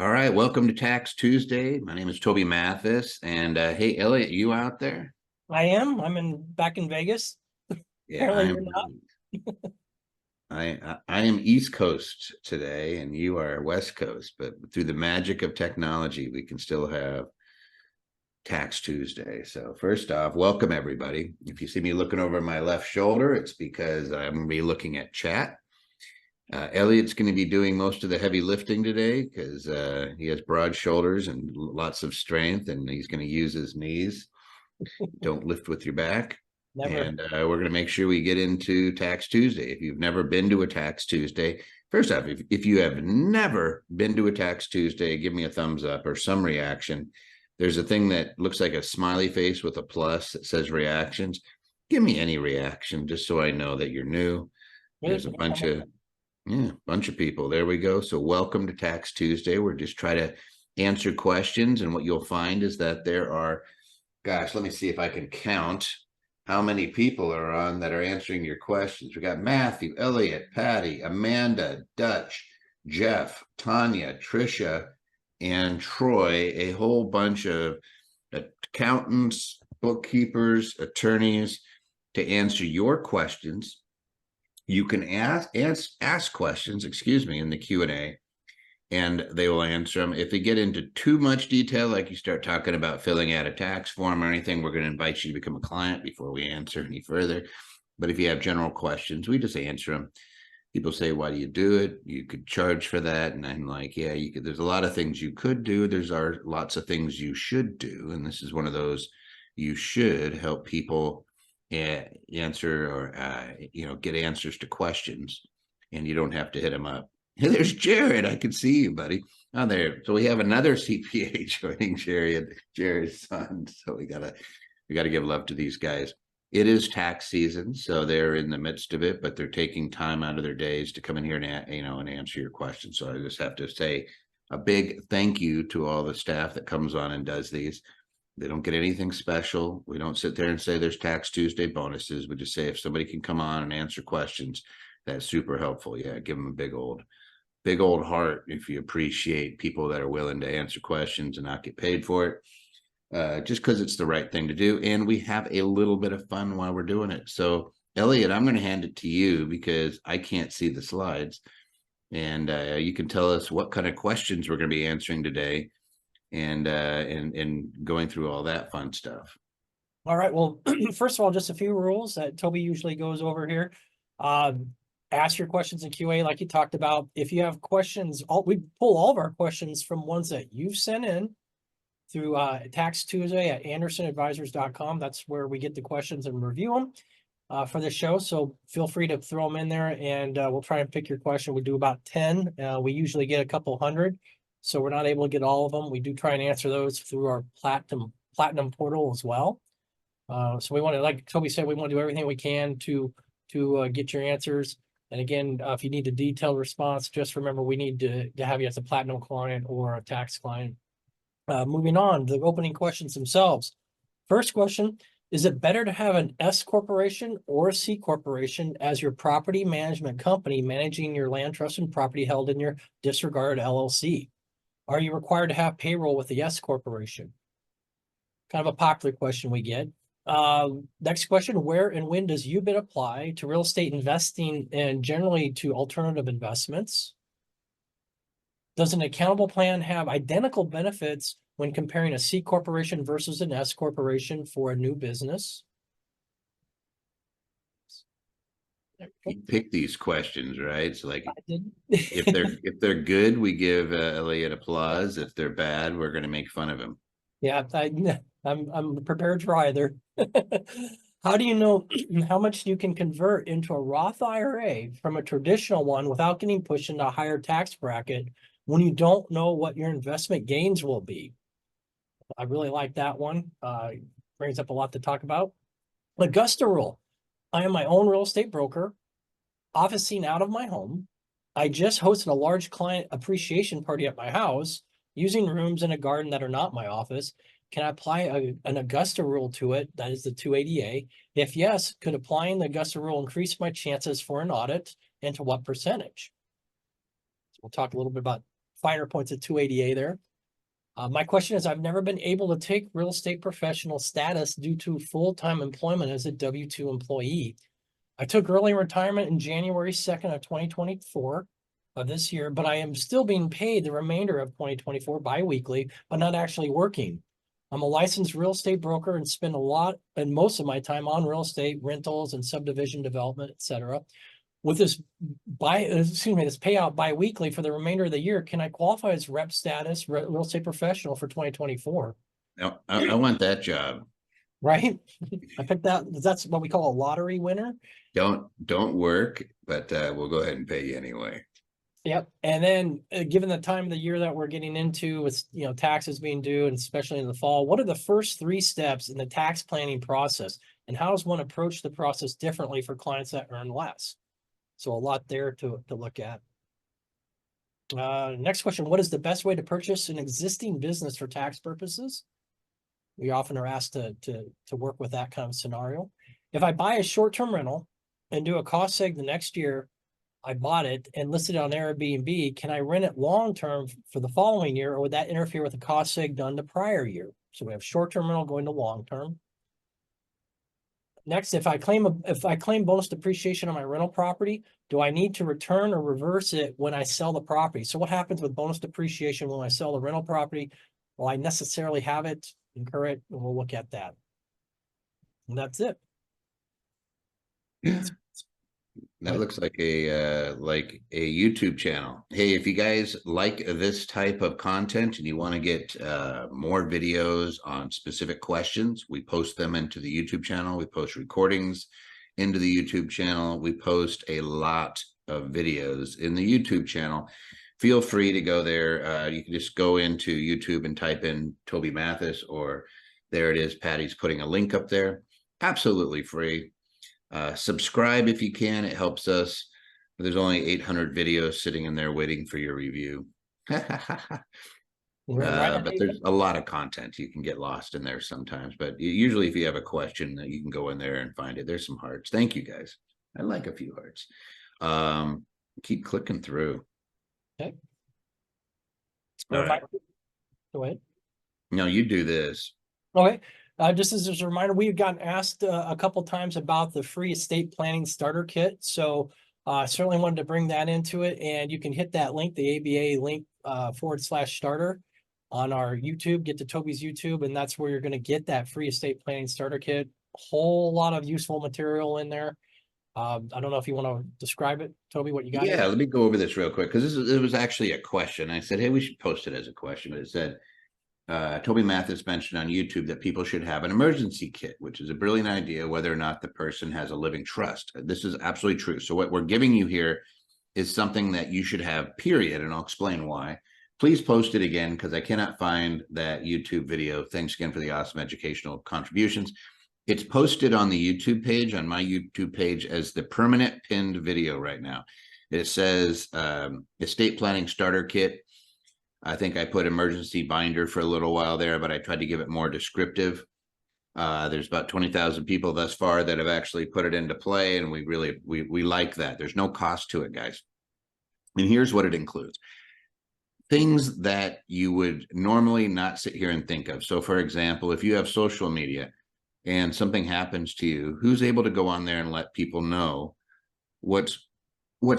All right, welcome to Tax Tuesday. My name is Toby Mathis, and hey, Elliot, you out there? I am. Back in Vegas. Yeah, Apparently you're not. I am East Coast today, and you are West Coast. But through the magic of technology, we can still have Tax Tuesday. So first off, welcome everybody. If you see me looking over my left shoulder, it's because I'm going to be looking at chat. Elliot's going to be doing most of the heavy lifting today because he has broad shoulders and lots of strength, and he's going to use his knees. Don't lift with your back. Never. And we're going to make sure we get into Tax Tuesday. If you've never been to a Tax Tuesday, first off, if you have never been to a Tax Tuesday, give me a thumbs up or some reaction. There's a thing that looks like a smiley face with a plus that says reactions. Give me any reaction just so I know that you're new. There's a bunch of people. There we go. So welcome to Tax Tuesday. We're just trying to answer questions, and what you'll find is that there are, gosh, let me see if I can count how many people are on that are answering your questions. We got Matthew, Elliot, Patty, Amanda, Dutch, Jeff, Tanya, Trisha, and Troy, a whole bunch of accountants, bookkeepers, attorneys to answer your questions. You can ask questions, in the Q&A, and they will answer them. If they get into too much detail, like you start talking about filling out a tax form or anything, we're going to invite you to become a client before we answer any further. But if you have general questions, we just answer them. People say, why do you do it? You could charge for that. And I'm like, yeah, you could. There's a lot of things you could do. There's lots of things you should do. And this is one of those. You should help people answer or get answers to questions, and you don't have to hit them up. Hey, there's Jared. I can see you, buddy. Oh, there. So we have another CPA joining Jared's son. So we gotta give love to these guys. It is tax season, so they're in the midst of it, but they're taking time out of their days to come in here and and answer your questions. So I just have to say a big thank you to all the staff that comes on and does these. They don't get anything special. We don't sit there and say there's Tax Tuesday bonuses. We just say if somebody can come on and answer questions, that's super helpful. Yeah, give them a big old heart if you appreciate people that are willing to answer questions and not get paid for it, just because it's the right thing to do. And we have a little bit of fun while we're doing it. So, Elliot, I'm going to hand it to you because I can't see the slides. And you can tell us what kind of questions we're going to be answering today, and going through all that fun stuff. All right. Well, first of all, just a few rules that Toby usually goes over here. Ask your questions in QA like you talked about. If you have questions, we pull all of our questions from ones that you've sent in through Tax Tuesday at andersonadvisors.com. That's where we get the questions and review them for the show. So feel free to throw them in there, and we'll try and pick your question. We do about 10. We usually get a couple hundred, so we're not able to get all of them. We do try and answer those through our platinum portal as well. So we want to, like Toby said, we want to do everything we can to get your answers. And again, if you need a detailed response, just remember we need to have you as a platinum client or a tax client. Moving on, the opening questions themselves. First question, is it better to have an S corporation or a C corporation as your property management company managing your land trust and property held in your disregarded LLC? Are you required to have payroll with the S corporation? Kind of a popular question we get. Next question, where and when does UBIT apply to real estate investing and generally to alternative investments? Does an accountable plan have identical benefits when comparing a C corporation versus an S corporation for a new business? You pick these questions, right? So like if they're good, we give Elliot applause. If they're bad, we're going to make fun of him. Yeah, I'm prepared for either. How do you know how much you can convert into a Roth IRA from a traditional one without getting pushed into a higher tax bracket when you don't know what your investment gains will be? I really like that one. Brings up a lot to talk about. Augusta Rule. I am my own real estate broker, officing out of my home. I just hosted a large client appreciation party at my house using rooms in a garden that are not my office. Can I apply an Augusta Rule to it? That is the 280A. If yes, could applying the Augusta Rule increase my chances for an audit, and to what percentage? So we'll talk a little bit about finer points at 280A there. My question is, I've never been able to take real estate professional status due to full-time employment as a W-2 employee. I took early retirement in January 2nd of 2024 of this year, but I am still being paid the remainder of 2024 biweekly, but not actually working. I'm a licensed real estate broker and spend a lot and most of my time on real estate, rentals and subdivision development, etc. With this this payout biweekly for the remainder of the year, can I qualify as rep status, real estate professional for 2024? Now, I want that job. Right? I picked that. That's what we call a lottery winner. Don't work, but we'll go ahead and pay you anyway. Yep. And then given the time of the year that we're getting into with, taxes being due, and especially in the fall, what are the first 3 steps in the tax planning process? And how does one approach the process differently for clients that earn less? So a lot there to look at. Next question, what is the best way to purchase an existing business for tax purposes? We often are asked to work with that kind of scenario. If I buy a short-term rental and do a cost seg the next year, I bought it and listed it on Airbnb, can I rent it long-term for the following year, or would that interfere with the cost seg done the prior year? So we have short-term rental going to long-term. Next, if I claim bonus depreciation on my rental property, do I need to return or reverse it when I sell the property? So what happens with bonus depreciation when I sell the rental property? Will I necessarily have it, incur it? And we'll look at that. And that's it. That looks like a YouTube channel. Hey, if you guys like this type of content and you want to get more videos on specific questions, we post them into the YouTube channel. We post recordings into the YouTube channel. We post a lot of videos in the YouTube channel. Feel free to go there. You can just go into YouTube and type in Toby Mathis, or there it is. Patty's putting a link up there. Absolutely free. Subscribe if you can. It helps us. There's only 800 videos sitting in there waiting for your review. But there's a lot of content. You can get lost in there sometimes. But usually if you have a question, you can go in there and find it. There's some hearts. Thank you, guys. I like a few hearts. Keep clicking through. Okay. All right. Go ahead. No, you do this. Okay. Just as a reminder, we've gotten asked a couple times about the free estate planning starter kit. So certainly wanted to bring that into it. And you can hit that link, the ABA link /starter on our YouTube. Get to Toby's YouTube, and that's where you're going to get that free estate planning starter kit. Whole lot of useful material in there. I don't know if you want to describe it, Toby, what you got. Yeah, let me go over this real quick, because it was actually a question. I said, hey, we should post it as a question, but it said, Toby Mathis mentioned on YouTube that people should have an emergency kit, which is a brilliant idea, whether or not the person has a living trust. This is absolutely true. So what we're giving you here is something that you should have, period, and I'll explain why. Please post it again, because I cannot find that YouTube video. Thanks again for the awesome educational contributions. It's posted on the YouTube page, on my YouTube page, as the permanent pinned video right now. It says estate planning starter kit. I think I put emergency binder for a little while there, but I tried to give it more descriptive. There's about 20,000 people thus far that have actually put it into play, and we like that. There's no cost to it, guys. And here's what it includes. Things that you would normally not sit here and think of. So for example, if you have social media and something happens to you, who's able to go on there and let people know what's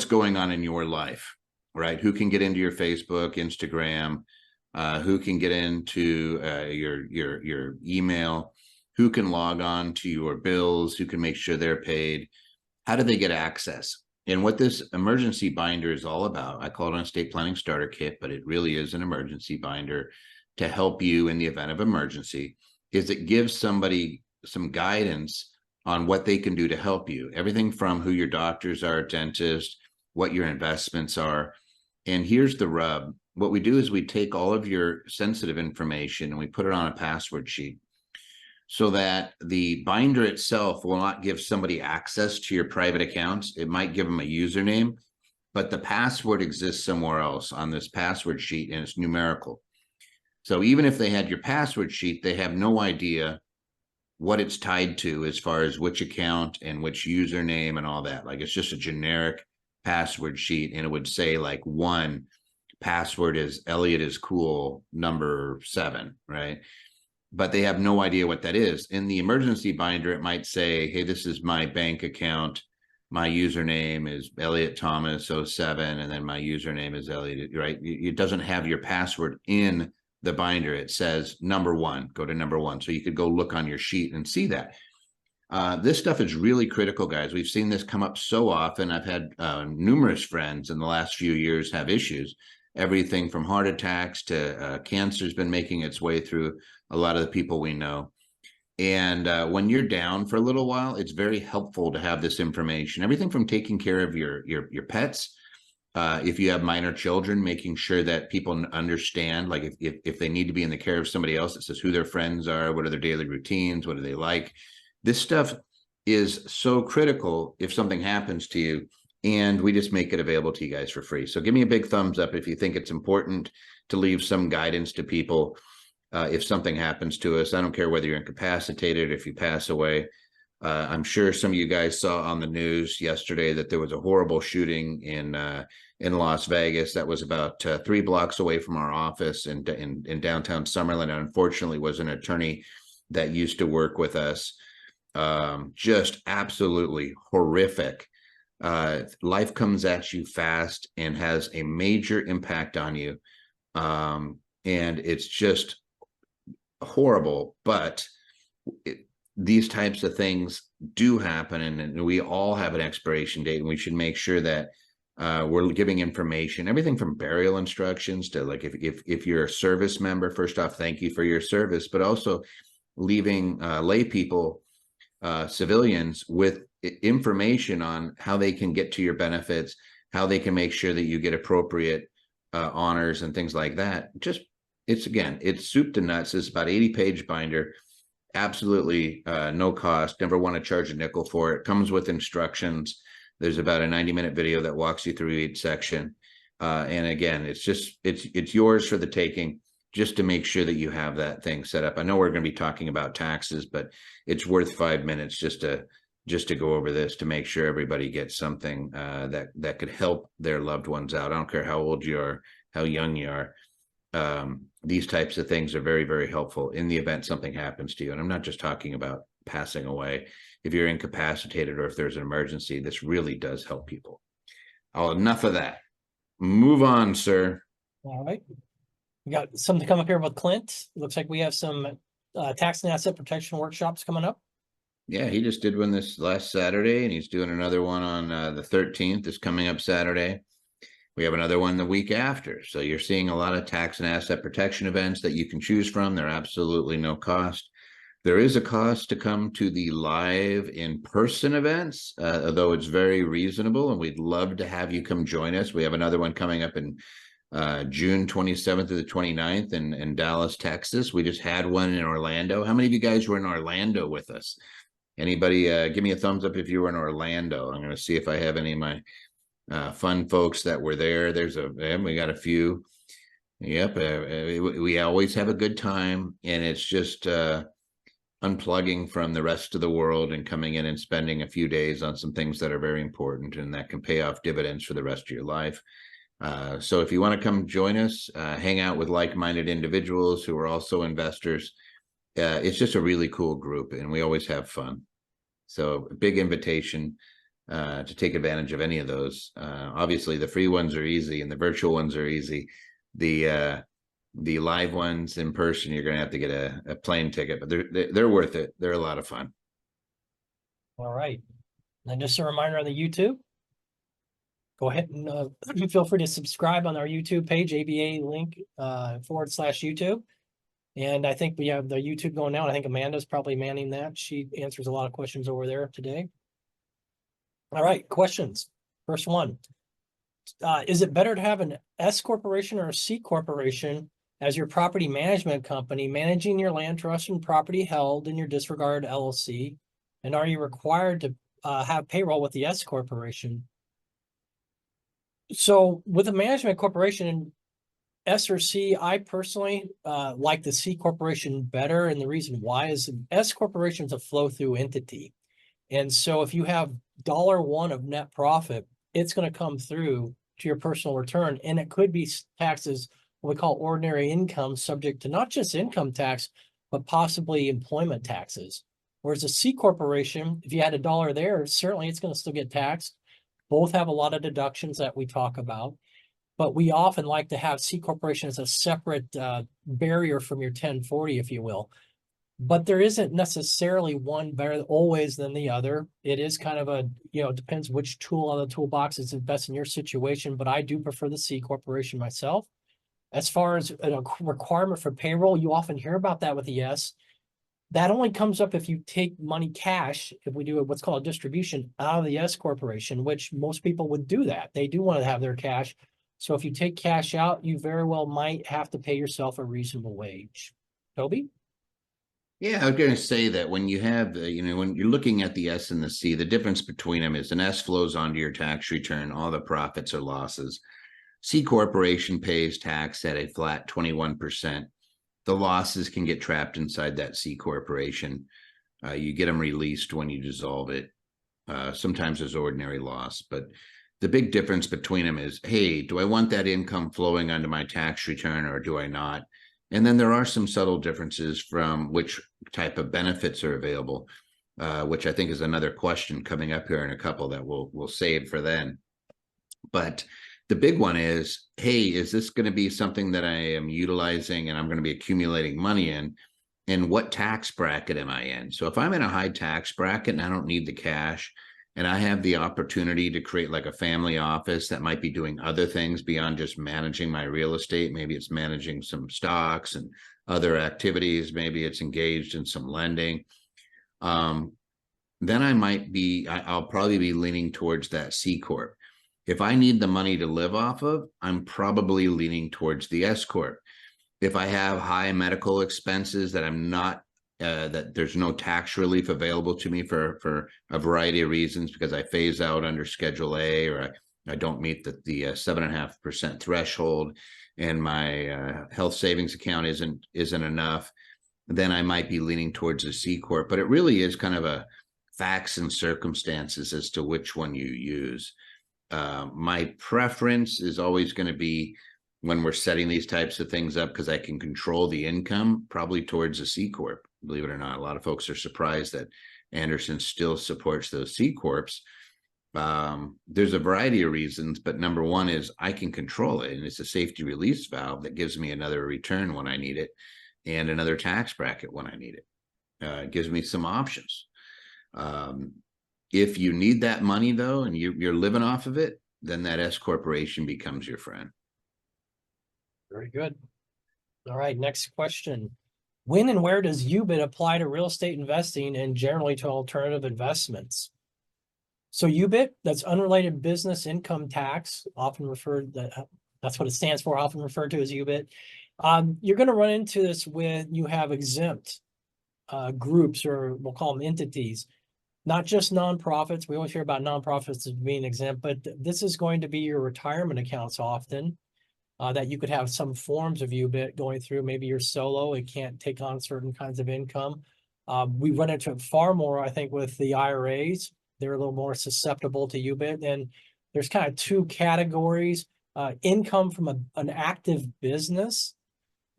going on in your life? Right? Who can get into your Facebook, Instagram? Who can get into your email? Who can log on to your bills? Who can make sure they're paid? How do they get access? And what this emergency binder is all about, I call it an estate planning starter kit, but it really is an emergency binder to help you in the event of emergency, is it gives somebody some guidance on what they can do to help you. Everything from who your doctors are, dentist, what your investments are. And here's the rub. What we do is we take all of your sensitive information and we put it on a password sheet, so that the binder itself will not give somebody access to your private accounts. It might give them a username, but the password exists somewhere else on this password sheet, and it's numerical. So even if they had your password sheet, they have no idea what it's tied to as far as which account and which username and all that. Like, it's just a generic password sheet, and it would say like 1 password is Elliot is cool number 7, right? But they have no idea what that is. In the emergency binder, it might say, hey, this is my bank account. My username is Elliot Thomas 07, and then my username is Elliot, right? It doesn't have your password in the binder. It says number 1, go to number 1. So you could go look on your sheet and see that. This stuff is really critical, guys. We've seen this come up so often. I've had numerous friends in the last few years have issues. Everything from heart attacks to cancer has been making its way through a lot of the people we know. And when you're down for a little while, it's very helpful to have this information. Everything from taking care of your pets, if you have minor children, making sure that people understand, like if they need to be in the care of somebody else, it says who their friends are, what are their daily routines, what do they like. This stuff is so critical if something happens to you, and we just make it available to you guys for free. So give me a big thumbs up if you think it's important to leave some guidance to people if something happens to us. I don't care whether you're incapacitated, if you pass away. I'm sure some of you guys saw on the news yesterday that there was a horrible shooting in Las Vegas that was about 3 blocks away from our office in downtown Summerlin. Unfortunately, was an attorney that used to work with us. Just absolutely horrific. Life comes at you fast and has a major impact on you. And it's just horrible, but these types of things do happen, and we all have an expiration date, and we should make sure that we're giving information, everything from burial instructions to, like, if you're a service member, first off, thank you for your service, but also leaving lay people, civilians, with information on how they can get to your benefits, how they can make sure that you get appropriate honors and things like that. Just, it's soup to nuts. It's about 80-page binder, absolutely no cost. Never want to charge a nickel for it. Comes with instructions. There's about a 90-minute video that walks you through each section. And again, it's yours for the taking, just to make sure that you have that thing set up. I know we're going to be talking about taxes, but it's worth 5 minutes just to go over this, to make sure everybody gets something that could help their loved ones out. I don't care how old you are, how young you are. These types of things are very, very helpful in the event something happens to you. And I'm not just talking about passing away. If you're incapacitated or if there's an emergency, this really does help people. Oh, enough of that. Move on, sir. All right. We got something to come up here with Clint. Looks like we have some tax and asset protection workshops coming up. Yeah, he just did one this last Saturday, and he's doing another one on the 13th, this coming up Saturday. We have another one the week after. So you're seeing a lot of tax and asset protection events that you can choose from. They're absolutely no cost. There is a cost to come to the live in-person events, although it's very reasonable, and we'd love to have you come join us. We have another one coming up in June 27th to the 29th in Dallas, Texas. We just had one in Orlando. How many of you guys were in Orlando with us? Anybody give me a thumbs up if you were in Orlando. I'm going to see if I have any of my fun folks that were there. We got a few. Yep. We always have a good time, and it's just unplugging from the rest of the world and coming in and spending a few days on some things that are very important and that can pay off dividends for the rest of your life. So if you want to come join us, hang out with like-minded individuals who are also investors, it's just a really cool group, and we always have fun. So a big invitation to take advantage of any of those. Obviously, the free ones are easy, and the virtual ones are easy. The live ones in person, you're going to have to get a plane ticket, but they're worth it. They're a lot of fun. All right. And just a reminder on the YouTube, go ahead and feel free to subscribe on our YouTube page, ABA link /YouTube. And I think we have the YouTube going now. I think Amanda's probably manning that. She answers a lot of questions over there today. All right, questions. First one. Is it better to have an S corporation or a C corporation as your property management company managing your land trust and property held in your disregarded LLC? And are you required to have payroll with the S corporation? So with a management corporation, S or C, I personally like the C corporation better. And the reason why is an S corporation is a flow-through entity. And so if you have $1 of net profit, it's going to come through to your personal return, and it could be taxed as what we call ordinary income, subject to not just income tax, but possibly employment taxes. Whereas a C corporation, if you had $1 there, certainly it's going to still get taxed. Both have a lot of deductions that we talk about, but we often like to have C corporation as a separate barrier from your 1040, if you will. But there isn't necessarily one better always than the other. It is kind of a, it depends which tool on the toolbox is best in your situation, but I do prefer the C corporation myself. As far as a requirement for payroll, you often hear about that with the S. That only comes up if you take money cash, if we do what's called a distribution out of the S corporation, which most people would do that. They do want to have their cash. So if you take cash out, you very well might have to pay yourself a reasonable wage. Toby? Yeah, I was going to say that when you have, when you're looking at the S and the C, the difference between them is an S flows onto your tax return, all the profits or losses. C corporation pays tax at a flat 21%. The losses can get trapped inside that C corporation. You get them released when you dissolve it. Sometimes there's ordinary loss, but the big difference between them is, hey, do I want that income flowing onto my tax return or do I not? And then there are some subtle differences from which type of benefits are available, which I think is another question coming up here in a couple that we'll save for then. But the big one is, hey, is this going to be something that I am utilizing and I'm going to be accumulating money in? And what tax bracket am I in? So if I'm in a high tax bracket and I don't need the cash, and I have the opportunity to create like a family office that might be doing other things beyond just managing my real estate. Maybe it's managing some stocks and other activities. Maybe it's engaged in some lending. Then I'll probably be leaning towards that C Corp. If I need the money to live off of, I'm probably leaning towards the S Corp. If I have high medical expenses that I'm not that there's no tax relief available to me for a variety of reasons, because I phase out under Schedule A, or I don't meet the 7.5% threshold, and my health savings account isn't enough, then I might be leaning towards a C Corp. But it really is kind of a facts and circumstances as to which one you use. My preference is always going to be, when we're setting these types of things up, because I can control the income, probably towards a C Corp. Believe it or not, a lot of folks are surprised that Anderson still supports those C Corps. There's a variety of reasons, but number one is I can control it, and it's a safety release valve that gives me another return when I need it and another tax bracket when I need it. It gives me some options. If you need that money, though, and you're living off of it, then that S corporation becomes your friend. Very good. All right, next question. When and where does UBIT apply to real estate investing and generally to alternative investments? So UBIT, that's unrelated business income tax, often referred, that's what it stands for, often referred to as UBIT. You're going to run into this when you have exempt groups, or we'll call them entities, not just nonprofits. We always hear about nonprofits as being exempt, but this is going to be your retirement accounts often. That you could have some forms of UBIT going through. Maybe you're solo, it can't take on certain kinds of income. We run into it far more, I think, with the IRAs. They're a little more susceptible to UBIT. And there's kind of two categories. Income from an active business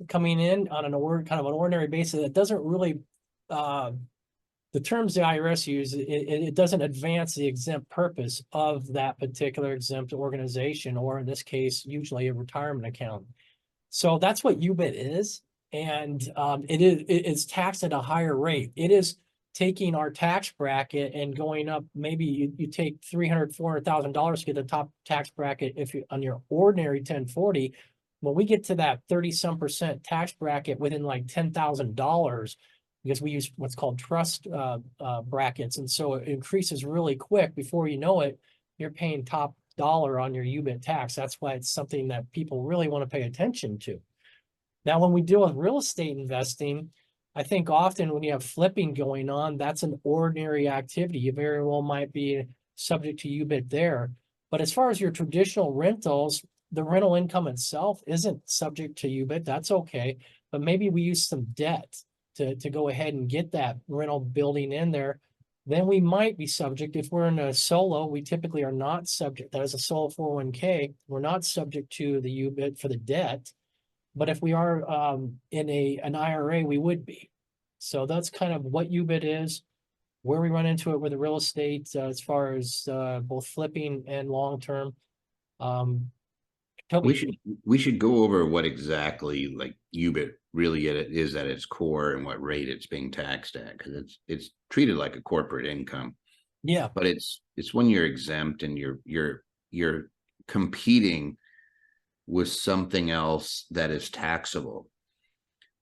coming in on an ordinary basis that doesn't really, the terms the IRS use, it doesn't advance the exempt purpose of that particular exempt organization, or in this case, usually a retirement account. So that's what UBIT is. And it's taxed at a higher rate. It is taking our tax bracket and going up. Maybe you take $300,000, $400,000 to get the top tax bracket if you on your ordinary 1040. When we get to that 30-some% tax bracket within like $10,000, because we use what's called trust brackets. And so it increases really quick. Before you know it, you're paying top dollar on your UBIT tax. That's why it's something that people really want to pay attention to. Now, when we deal with real estate investing, I think often when you have flipping going on, that's an ordinary activity. You very well might be subject to UBIT there. But as far as your traditional rentals, the rental income itself isn't subject to UBIT. That's okay. But maybe we use some debt to go ahead and get that rental building in there. then we might be subject. If we're in a solo, we typically are not subject. That is a solo 401k. We're not subject to the UBIT for the debt. But if we are in an IRA, we would be. So that's kind of what UBIT is, where we run into it with the real estate as far as both flipping and long term. Toby, We should go over what exactly like UBIT really it is at its core and what rate it's being taxed at, because it's treated like a corporate income. yeah, But it's when you're exempt and you're competing with something else that is taxable.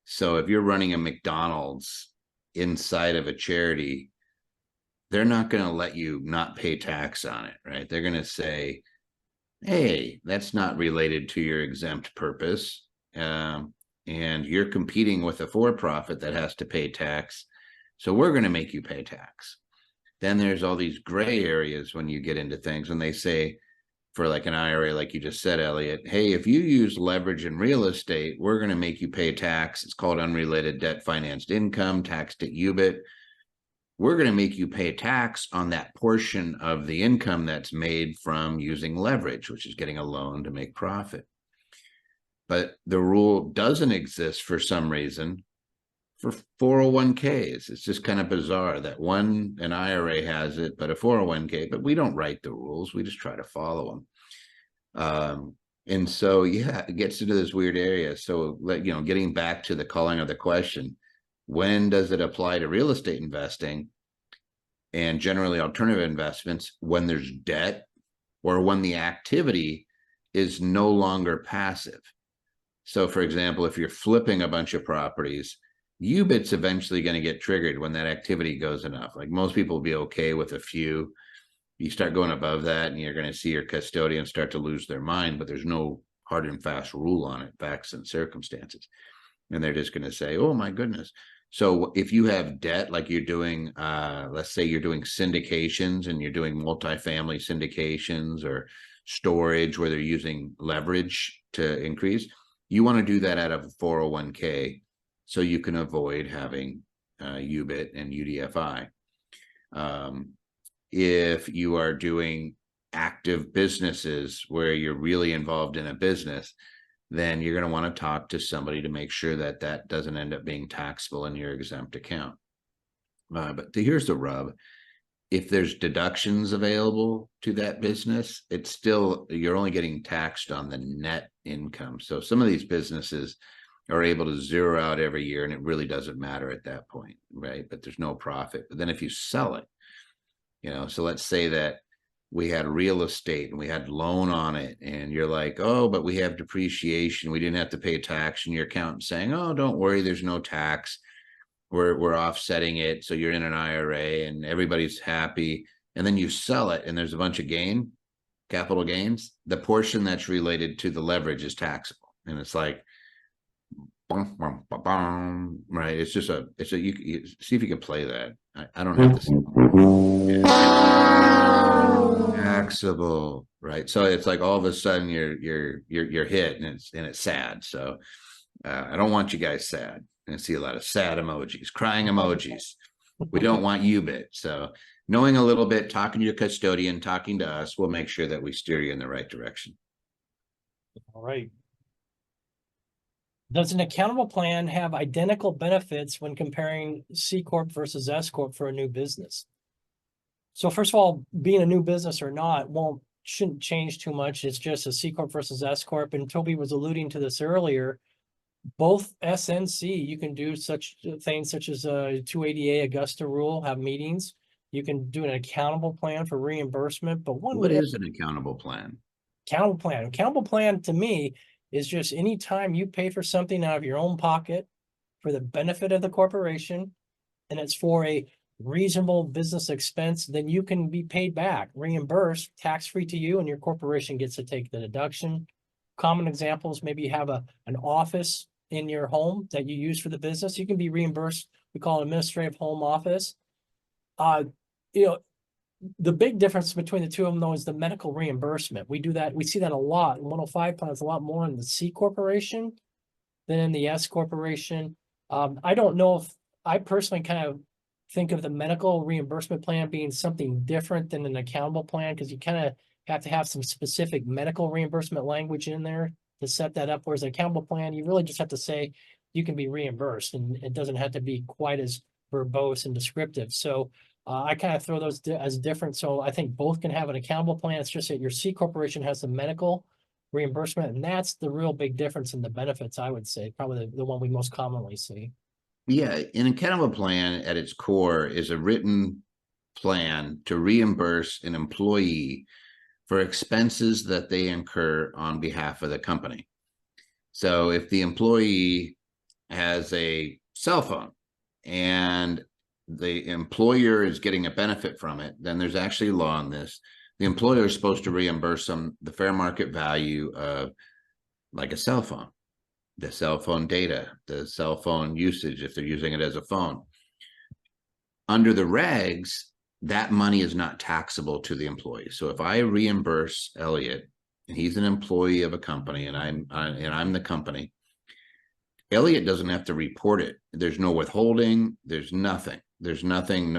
So if you're running a McDonald's inside of a charity, they're not going to let you not pay tax on it, right? They're going to say, hey, that's not related to your exempt purpose. And you're competing with a for-profit that has to pay tax. So we're going to make you pay tax. Then there's all these gray areas when you get into things, when they say, for like an IRA, like you just said, Elliot, hey, if you use leverage in real estate, we're going to make you pay tax. It's called unrelated debt financed income, taxed at UBIT. We're going to make you pay tax on that portion of the income that's made from using leverage, which is getting a loan to make profit. But the rule doesn't exist for some reason for 401ks. It's just kind of bizarre that an IRA has it, but a 401k, but we don't write the rules. We just try to follow them. And so, yeah, it gets into this weird area. So, getting back to the calling of the question, when does it apply to real estate investing and generally alternative investments? When there's debt or when the activity is no longer passive. So, for example, if you're flipping a bunch of properties, UBIT's eventually going to get triggered when that activity goes enough. Like most people will be okay with a few. You start going above that and you're going to see your custodian start to lose their mind, but there's no hard and fast rule on it, facts and circumstances. And they're just going to say, oh my goodness. So if you have debt, like you're doing, let's say you're doing syndications and you're doing multifamily syndications or storage where they're using leverage to increase, you want to do that out of a 401k so you can avoid having UBIT and UDFI. If you are doing active businesses where you're really involved in a business, then you're going to want to talk to somebody to make sure that that doesn't end up being taxable in your exempt account. But here's the rub. If there's deductions available to that business, it's still, you're only getting taxed on the net income. So some of these businesses are able to zero out every year and it really doesn't matter at that point, right? But there's no profit. But then if you sell it, so let's say that we had real estate and we had loan on it and you're like, oh, but we have depreciation. We didn't have to pay tax, and your accountant's saying, oh, don't worry, there's no tax. We're offsetting it. So you're in an IRA and everybody's happy. And then you sell it and there's a bunch of capital gains. The portion that's related to the leverage is taxable. And it's like, right? It's just you see if you can play that. I don't have this. Taxable, right? So it's like all of a sudden you're hit and it's sad. So I don't want you guys sad. I see a lot of sad emojis, crying emojis. We don't want UBIT. So knowing a little bit, talking to your custodian, talking to us, we'll make sure that we steer you in the right direction. all right. Does an accountable plan have identical benefits when comparing C-Corp versus S-Corp for a new business? So first of all, being a new business or not shouldn't change too much. It's just a C-Corp versus S-Corp. And Toby was alluding to this earlier. Both S and C, you can do such things such as a 280A Augusta Rule, have meetings. You can do an accountable plan for reimbursement. But what is an accountable plan? Accountable plan to me is just anytime you pay for something out of your own pocket for the benefit of the corporation, and it's for a reasonable business expense, then you can be paid back, reimbursed, tax-free to you, and your corporation gets to take the deduction. Common examples, maybe you have an office in your home that you use for the business. You can be reimbursed. We call it administrative home office. The big difference between the two of them, though, is the medical reimbursement. We do that. We see that a lot in 105 plans, a lot more in the C corporation than in the S corporation. I don't know if I personally kind of think of the medical reimbursement plan being something different than an accountable plan, because you kind of have to have some specific medical reimbursement language in there to set that up. Whereas an accountable plan, you really just have to say you can be reimbursed, and it doesn't have to be quite as verbose and descriptive. So I kind of throw those as different. So I think both can have an accountable plan. It's just that your C corporation has the medical reimbursement, and that's the real big difference in the benefits, I would say, probably the one we most commonly see. Yeah, an accountable plan at its core is a written plan to reimburse an employee for expenses that they incur on behalf of the company. So if the employee has a cell phone and the employer is getting a benefit from it, then there's actually law on this. The employer is supposed to reimburse them the fair market value of like a cell phone, the cell phone data, the cell phone usage, if they're using it as a phone. Under the regs, that money is not taxable to the employee. So if I reimburse Elliot and he's an employee of a company and I'm the company, Elliot doesn't have to report it. There's no withholding. There's nothing. There's nothing.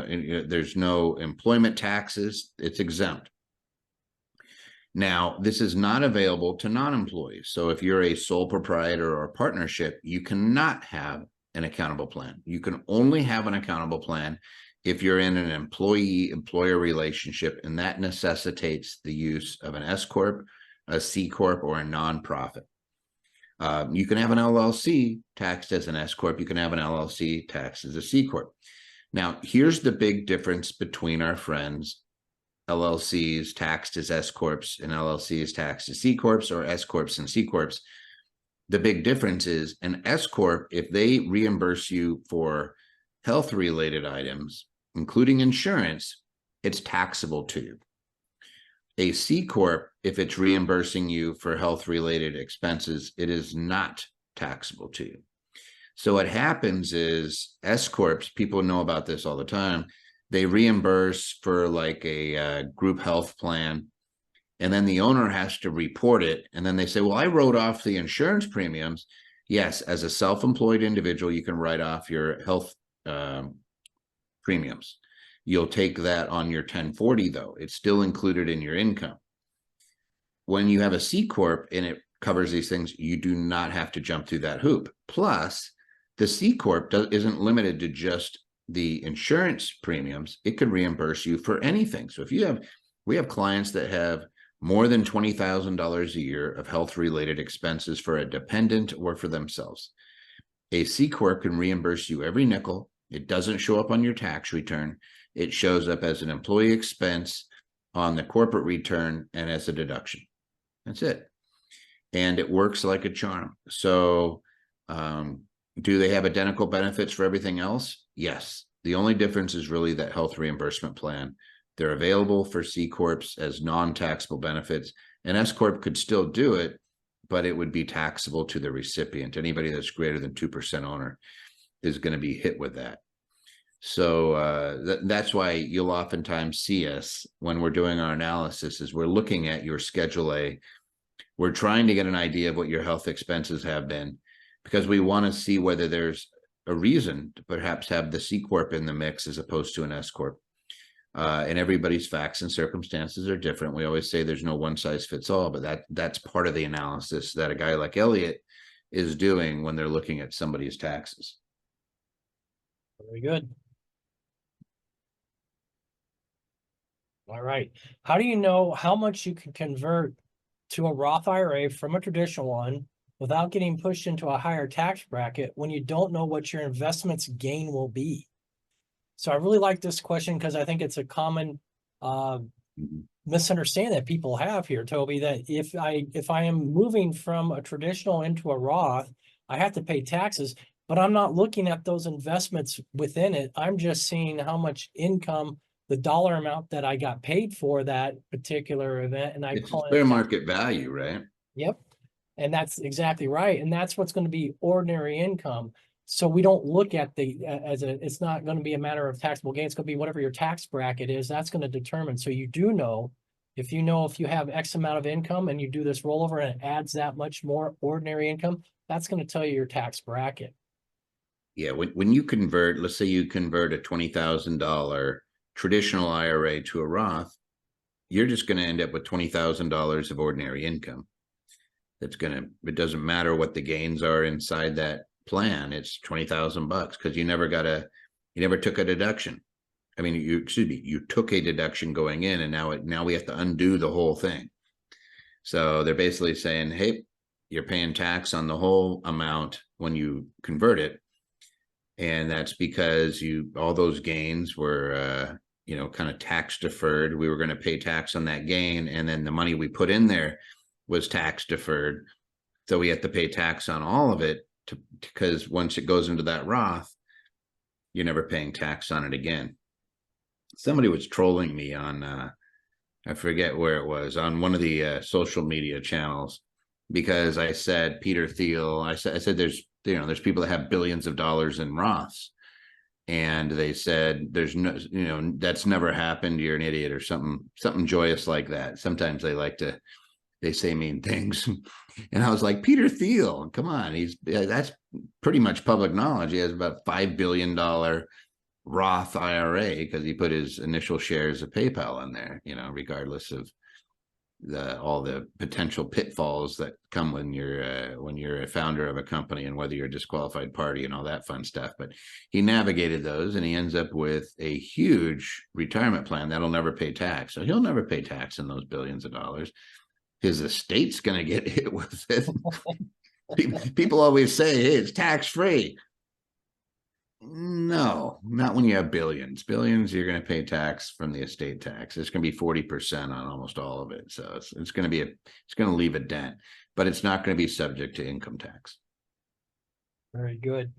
There's no employment taxes. It's exempt. Now, this is not available to non-employees. So if you're a sole proprietor or a partnership, you cannot have an accountable plan. You can only have an accountable plan if you're in an employee-employer relationship, and that necessitates the use of an S-Corp, a C-Corp, or a nonprofit. You can have an LLC taxed as an S-Corp. You can have an LLC taxed as a C-Corp. Now, here's the big difference between our friends. LLCs taxed as S-Corps and LLCs taxed as C-Corps, or S-Corps and C-Corps. The big difference is an S-Corp, if they reimburse you for health-related items, including insurance, it's taxable to you. A C-Corp, if it's reimbursing you for health-related expenses, it is not taxable to you. So what happens is S-Corps, people know about this all the time, they reimburse for like a group health plan, and then the owner has to report it. And then they say, well, I wrote off the insurance premiums. Yes, as a self-employed individual, you can write off your health premiums. You'll take that on your 1040, though. It's still included in your income. When you have a C-Corp and it covers these things, you do not have to jump through that hoop. Plus, the C-Corp isn't limited to just the insurance premiums. It could reimburse you for anything. So if we have clients that have more than $20,000 a year of health-related expenses for a dependent or for themselves. A C-Corp can reimburse you every nickel. It doesn't show up on your tax return. It shows up as an employee expense on the corporate return and as a deduction. That's it. And it works like a charm. So do they have identical benefits for everything else? Yes. The only difference is really that health reimbursement plan. They're available for C-Corps as non-taxable benefits, and S-Corp could still do it, but it would be taxable to the recipient. Anybody that's greater than 2% owner is going to be hit with that. So that's why you'll oftentimes see us when we're doing our analysis is we're looking at your Schedule A. We're trying to get an idea of what your health expenses have been, because we want to see whether there's a reason to perhaps have the C-Corp in the mix as opposed to an S-Corp. And everybody's facts and circumstances are different. We always say there's no one size fits all, but that's part of the analysis that a guy like Elliot is doing when they're looking at somebody's taxes. Very good. All right. How do you know how much you can convert to a Roth IRA from a traditional one without getting pushed into a higher tax bracket when you don't know what your investment's gain will be? So I really like this question because I think it's a common misunderstanding that people have here, Toby, that if I am moving from a traditional into a Roth, I have to pay taxes, but I'm not looking at those investments within it. I'm just seeing how much income, the dollar amount that I got paid for that particular event, and I call it fair market value, right? Yep. And that's exactly right. And that's what's going to be ordinary income. So we don't look at it's not going to be a matter of taxable gain. It's going to be whatever your tax bracket is. That's going to determine. So you do know if you have X amount of income and you do this rollover and it adds that much more ordinary income, that's going to tell you your tax bracket. Yeah, when you convert, let's say you convert a $20,000 traditional IRA to a Roth, you're just going to end up with $20,000 of ordinary income. It doesn't matter what the gains are inside that plan. It's 20,000 bucks because you never took a deduction. I mean, you took a deduction going in, and now we have to undo the whole thing. So they're basically saying, hey, you're paying tax on the whole amount when you convert it. And that's because all those gains were, kind of tax deferred. We were going to pay tax on that gain. And then the money we put in there was tax deferred. So we have to pay tax on all of it because once it goes into that Roth, you're never paying tax on it again. Somebody was trolling me on, I forget where it was, on one of the social media channels, because I said, Peter Thiel, I said, there's people that have billions of dollars in Roths. And they said, there's no, that's never happened. You're an idiot, or something joyous like that. Sometimes they say mean things. And I was like, Peter Thiel, come on. That's pretty much public knowledge. He has about $5 billion Roth IRA because he put his initial shares of PayPal in there, regardless of all the potential pitfalls that come when you're a founder of a company, and whether you're a disqualified party and all that fun stuff. But he navigated those, and he ends up with a huge retirement plan that'll never pay tax. So he'll never pay tax on those billions of dollars. His estate's going to get hit with it. People always say, hey, it's tax free. No, not when you have billions. You're going to pay tax from the estate tax. It's going to be 40% on almost all of it. So it's going to leave a dent, but it's not going to be subject to income tax. Very good.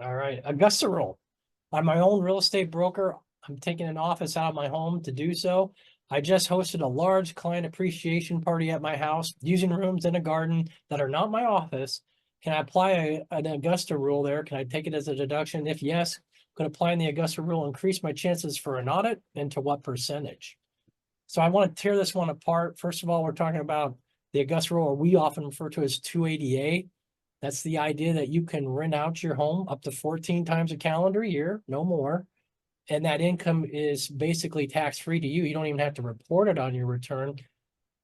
All right. Augusta Rule. I'm my own real estate broker. I'm taking an office out of my home to do so. I just hosted a large client appreciation party at my house using rooms in a garden that are not my office. Can I apply an Augusta Rule there? Can I take it as a deduction? If yes, could applying the Augusta Rule increase my chances for an audit, and to what percentage? So I want to tear this one apart. First of all, we're talking about the Augusta Rule, or we often refer to as 280A. That's the idea that you can rent out your home up to 14 times a calendar year, no more. And that income is basically tax-free to you. You don't even have to report it on your return.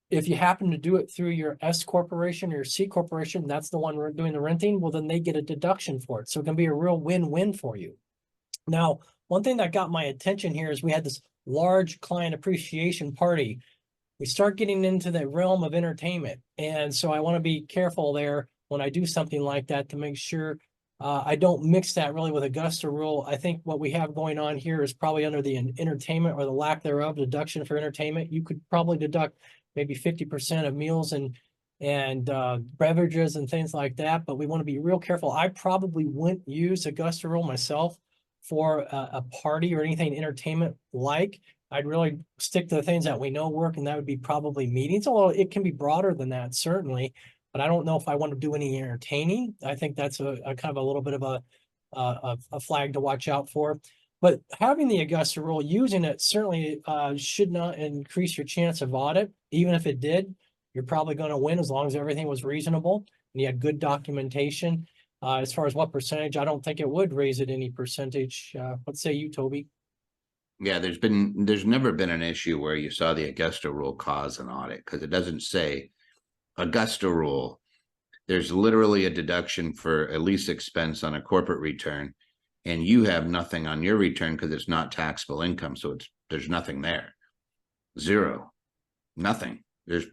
If you happen to do it through your S corporation or your C corporation, that's the one doing the renting, well, then they get a deduction for it. So it can be a real win-win for you. Now, one thing that got my attention here is we had this large client appreciation party. We start getting into the realm of entertainment. And so I want to be careful there when I do something like that to make sure I don't mix that really with Augusta Rule. I think what we have going on here is probably under the entertainment, or the lack thereof, deduction for entertainment. You could probably deduct maybe 50% of meals and beverages and things like that, but we want to be real careful. I probably wouldn't use Augusta Rule myself for a party or anything entertainment like. I'd really stick to the things that we know work, and that would be probably meetings, although it can be broader than that, certainly. But I don't know if I want to do any entertaining. I think that's a kind of a little bit of a flag to watch out for. But having the Augusta Rule, using it certainly should not increase your chance of audit. Even if it did, you're probably going to win as long as everything was reasonable and you had good documentation. As far as what percentage, I don't think it would raise it any percentage. What say you, Toby? Yeah, there's never been an issue where you saw the Augusta Rule cause an audit, because it doesn't say Augusta Rule. There's literally a deduction for a lease expense on a corporate return, and you have nothing on your return because it's not taxable income. So there's nothing there. Zero. Nothing. There's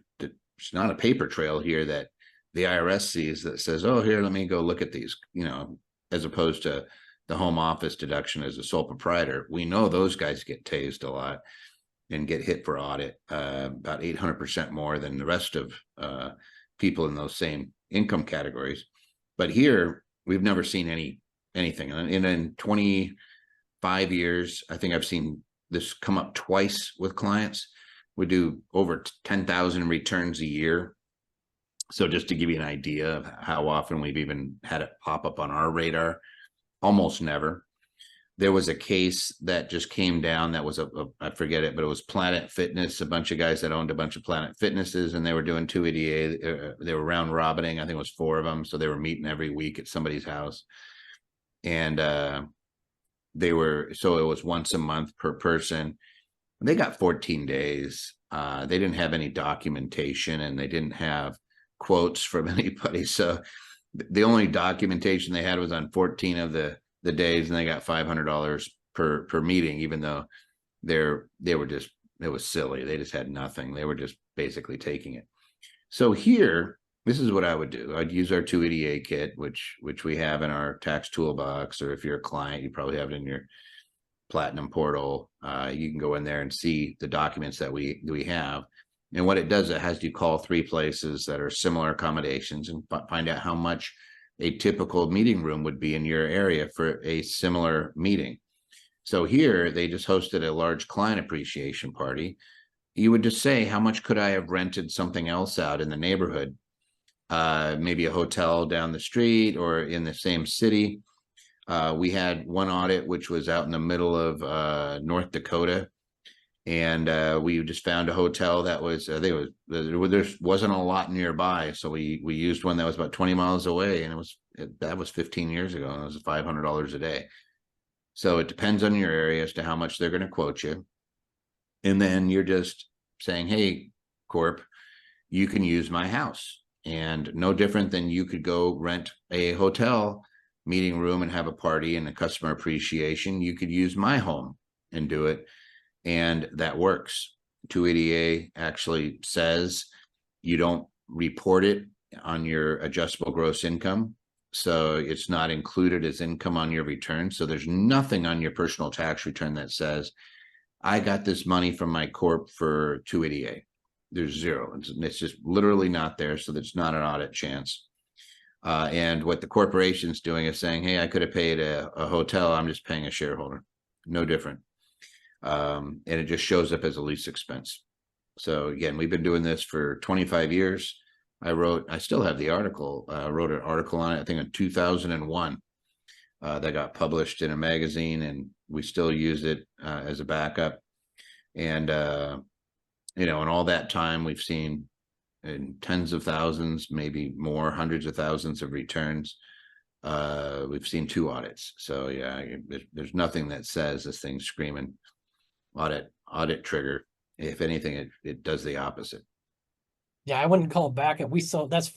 not a paper trail here that the IRS sees that says, oh, here, let me go look at these, as opposed to the home office deduction as a sole proprietor. We know those guys get tased a lot and get hit for audit about 800% more than the rest of people in those same income categories. But here, we've never seen anything. And in 25 years, I think I've seen this come up twice with clients. We do over 10,000 returns a year. So just to give you an idea of how often we've even had it pop up on our radar, almost never. There was a case that just came down that was I forget it, but it was Planet Fitness, a bunch of guys that owned a bunch of Planet Fitnesses, and they were doing 280A. They were round robining. I think it was 4 of them. So they were meeting every week at somebody's house. And so it was once a month per person. They got 14 days. They didn't have any documentation, and they didn't have quotes from anybody. So the only documentation they had was on 14 of the days, and they got $500 per meeting, even though they were just, it was silly. They just had nothing. They were just basically taking it. So here, this is what I would do. I'd use our 280A kit, which we have in our tax toolbox, or if you're a client, you probably have it in your Platinum portal. You can go in there and see the documents that we have. And what it does, it has you call 3 places that are similar accommodations and find out how much a typical meeting room would be in your area for a similar meeting. So here, they just hosted a large client appreciation party. You would just say, how much could I have rented something else out in the neighborhood? Maybe a hotel down the street or in the same city. We had one audit, which was out in the middle of North Dakota. And we just found a hotel that was, there wasn't a lot nearby. So we used one that was about 20 miles away, and that was 15 years ago, and it was $500 a day. So it depends on your area as to how much they're going to quote you. And then you're just saying, hey, Corp, you can use my house. And no different than you could go rent a hotel meeting room and have a party and a customer appreciation. You could use my home and do it. And that works. 280A actually says you don't report it on your adjustable gross income. So it's not included as income on your return. So there's nothing on your personal tax return that says, I got this money from my corp for 280A. There's zero. It's just literally not there. So there's not an audit chance. And what the corporation's doing is saying, hey, I could have paid a hotel. I'm just paying a shareholder. No different. And it just shows up as a lease expense. So again, we've been doing this for 25 years. I still have the article, wrote an article on it, I think in 2001, that got published in a magazine, and we still use it as a backup. And, in all that time, we've seen in tens of thousands, maybe more, hundreds of thousands of returns. We've seen 2 audits. So yeah, there's nothing that says this thing's screaming audit trigger. If anything, it does the opposite. Yeah, I wouldn't call it backup. That's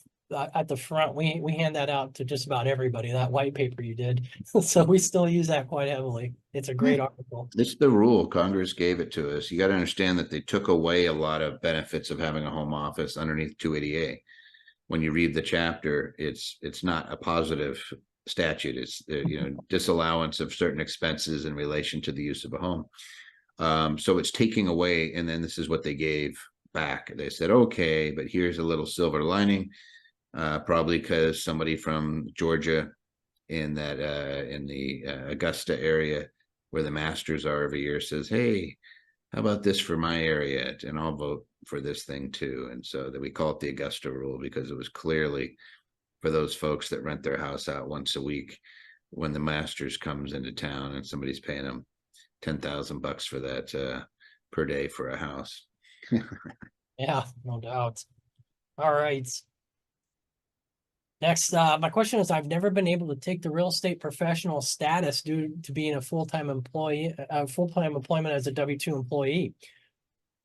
at the front. We hand that out to just about everybody, that white paper you did. So we still use that quite heavily. It's a great article. It's the rule. Congress gave it to us. You got to understand that they took away a lot of benefits of having a home office underneath 280A. When you read the chapter, it's not a positive statute. It's disallowance of certain expenses in relation to the use of a home. So it's taking away, and then this is what they gave back. They said, okay, but here's a little silver lining, probably because somebody from Georgia in the Augusta area where the Masters are every year says, hey, how about this for my area? And I'll vote for this thing too. And so that we call it the Augusta Rule, because it was clearly for those folks that rent their house out once a week when the Masters comes into town and somebody's paying them $10,000 for that per day for a house. Yeah, no doubt. All right. Next, my question is, I've never been able to take the real estate professional status due to being a full-time employment as a W-2 employee.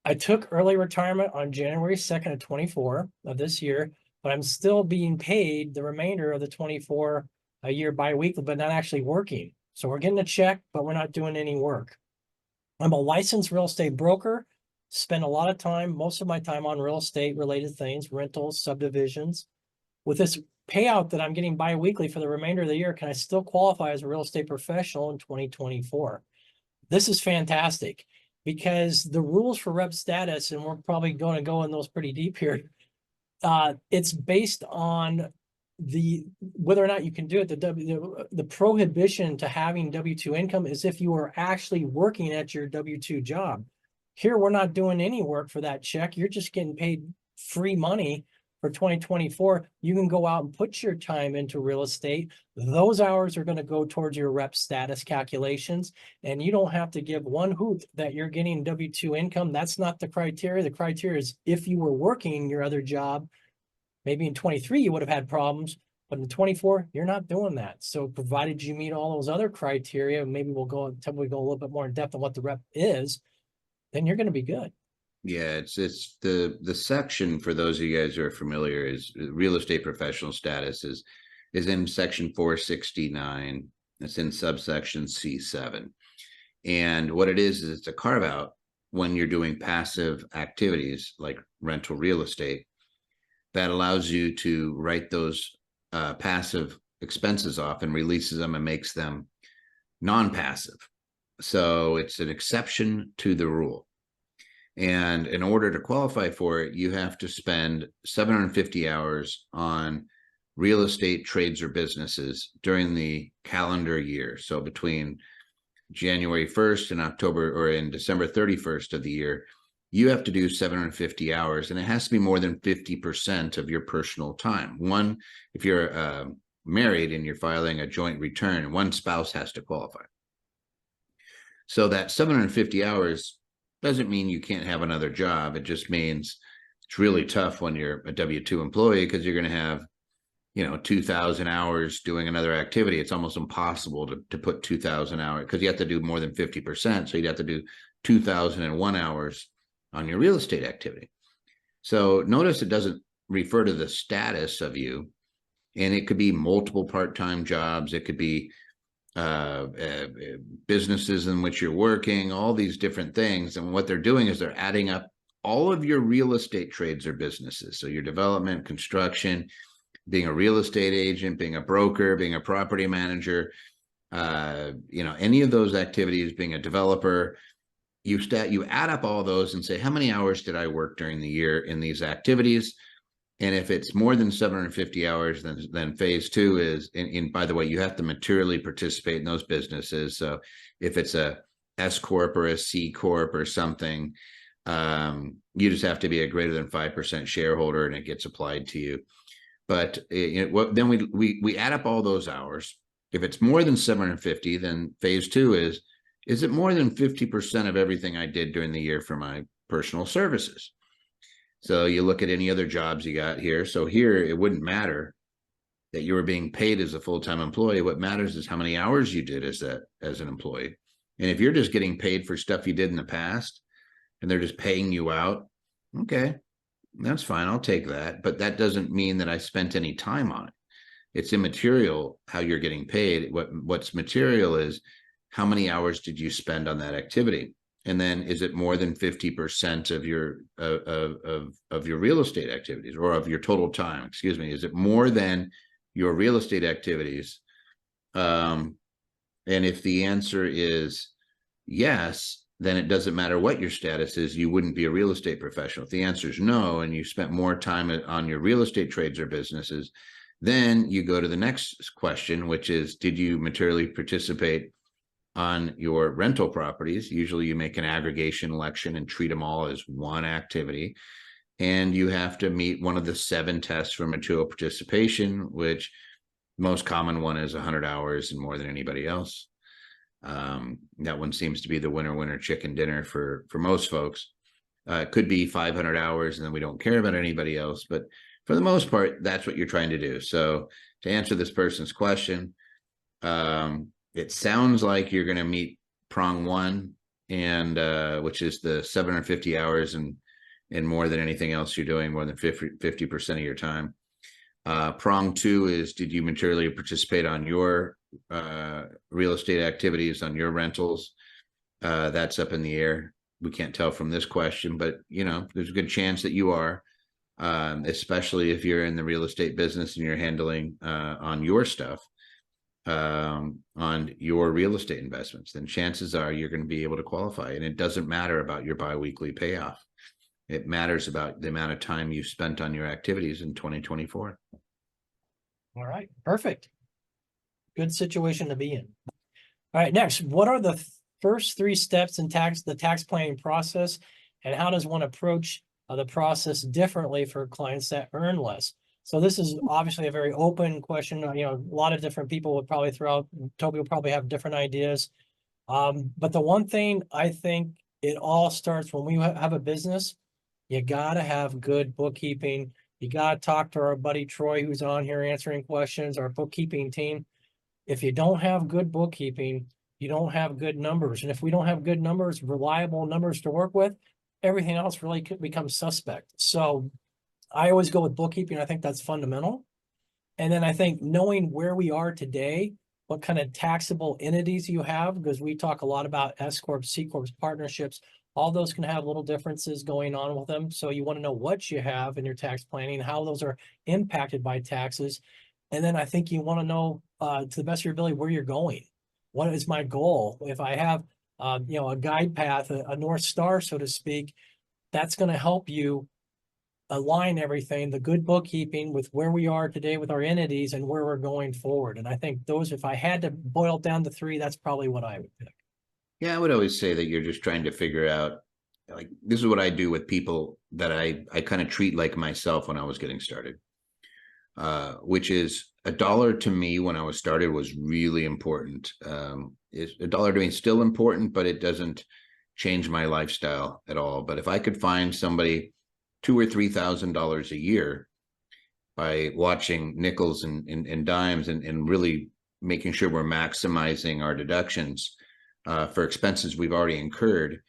I took early retirement on January 2nd of 24 of this year, but I'm still being paid the remainder of the 24 a year biweekly, but not actually working. So we're getting a check, but we're not doing any work. I'm a licensed real estate broker, spend a lot of time, most of my time on real estate related things, rentals, subdivisions. With this payout that I'm getting biweekly for the remainder of the year, can I still qualify as a real estate professional in 2024? This is fantastic, because the rules for rep status, and we're probably going to go in those pretty deep here, it's based on whether or not you can do it. The prohibition to having W-2 income is if you are actually working at your W-2 job. Here, we're not doing any work for that check. You're just getting paid free money for 2024. You can go out and put your time into real estate. Those hours are going to go towards your rep status calculations, and you don't have to give one hoot that you're getting W-2 income. That's not the criteria. The criteria is if you were working your other job, maybe in 23 you would have had problems, But in 24, you're not doing that. So provided you meet all those other criteria, maybe we'll go until we go a little bit more in depth on what the rep is, then you're going to be good. Yeah, it's the section for those of you guys who are familiar is real estate professional status is in section 469. It's in subsection C7. And what it is it's a carve out when you're doing passive activities like rental real estate that allows you to write those passive expenses off and releases them and makes them non-passive. So it's an exception to the rule. And in order to qualify for it, you have to spend 750 hours on real estate trades or businesses during the calendar year. So between January 1st and October or in December 31st of the year, you have to do 750 hours, and it has to be more than 50% of your personal time. One, if you're married and you're filing a joint return, one spouse has to qualify. So that 750 hours doesn't mean you can't have another job. It just means it's really tough when you're a W-2 employee because you're going to have, 2,000 hours doing another activity. It's almost impossible to put 2,000 hours because you have to do more than 50%. So you'd have to do 2,001 hours on your real estate activity. So notice it doesn't refer to the status of you, and it could be multiple part-time jobs. It could be businesses in which you're working, all these different things. And what they're doing is they're adding up all of your real estate trades or businesses. So your development, construction, being a real estate agent, being a broker, being a property manager, any of those activities, being a developer, you add up all those and say, how many hours did I work during the year in these activities? And if it's more than 750 hours, then phase two is, and by the way, you have to materially participate in those businesses. So if it's a S-Corp or a C-Corp or something, you just have to be a greater than 5% shareholder and it gets applied to you. But then we add up all those hours. If it's more than 750, then phase two is it more than 50% of everything I did during the year for my personal services? So you look at any other jobs you got here. So here, it wouldn't matter that you were being paid as a full-time employee. What matters is how many hours you did as an employee. And if you're just getting paid for stuff you did in the past and they're just paying you out, okay, that's fine. I'll take that. But that doesn't mean that I spent any time on it. It's immaterial how you're getting paid. What's material is how many hours did you spend on that activity? And then is it more than 50% of your real estate activities or of your total time? Excuse me. Is it more than your real estate activities? And if the answer is yes, then it doesn't matter what your status is. You wouldn't be a real estate professional. If the answer is no, and you spent more time on your real estate trades or businesses, then you go to the next question, which is, did you materially participate on your rental properties? Usually you make an aggregation election and treat them all as one activity. And you have to meet one of the 7 tests for material participation, which most common one is 100 hours and more than anybody else. That one seems to be the winner chicken dinner for most folks. It could be 500 hours and then we don't care about anybody else. But for the most part, that's what you're trying to do. So to answer this person's question, it sounds like you're going to meet prong 1, and which is the 750 hours and more than anything else you're doing, more than 50% of your time. Prong 2 is, did you materially participate on your real estate activities, on your rentals? That's up in the air. We can't tell from this question, but there's a good chance that you are, especially if you're in the real estate business and you're handling on your stuff. On your real estate investments, then chances are you're going to be able to qualify. And it doesn't matter about your biweekly payoff. It matters about the amount of time you spent on your activities in 2024. All right, perfect. Good situation to be in. All right, next, what are the first 3 steps in the tax planning process, and how does one approach the process differently for clients that earn less? So this is obviously a very open question. A lot of different people would probably throw out. Toby will probably have different ideas. But the one thing I think it all starts when we have a business, you got to have good bookkeeping. You got to talk to our buddy Troy, who's on here answering questions, our bookkeeping team. If you don't have good bookkeeping, you don't have good numbers. And if we don't have good numbers, reliable numbers to work with, everything else really could become suspect. So I always go with bookkeeping. I think that's fundamental. And then I think knowing where we are today, what kind of taxable entities you have, because we talk a lot about S-Corp, C-Corp partnerships, all those can have little differences going on with them. So you want to know what you have in your tax planning, how those are impacted by taxes. And then I think you want to know to the best of your ability where you're going. What is my goal? If I have a guide path, a North Star, so to speak, that's going to help you align everything, the good bookkeeping with where we are today with our entities and where we're going forward. And I think those, if I had to boil down the three, that's probably what I would pick. Yeah, I would always say that you're just trying to figure out, like, this is what I do with people that I kind of treat like myself when I was getting started, which is $1 to me when I was started was really important. Is $1 to me still important, but it doesn't change my lifestyle at all. But if I could find somebody $2,000 or $3,000 a year by watching nickels and dimes and really making sure we're maximizing our deductions for expenses we've already incurred,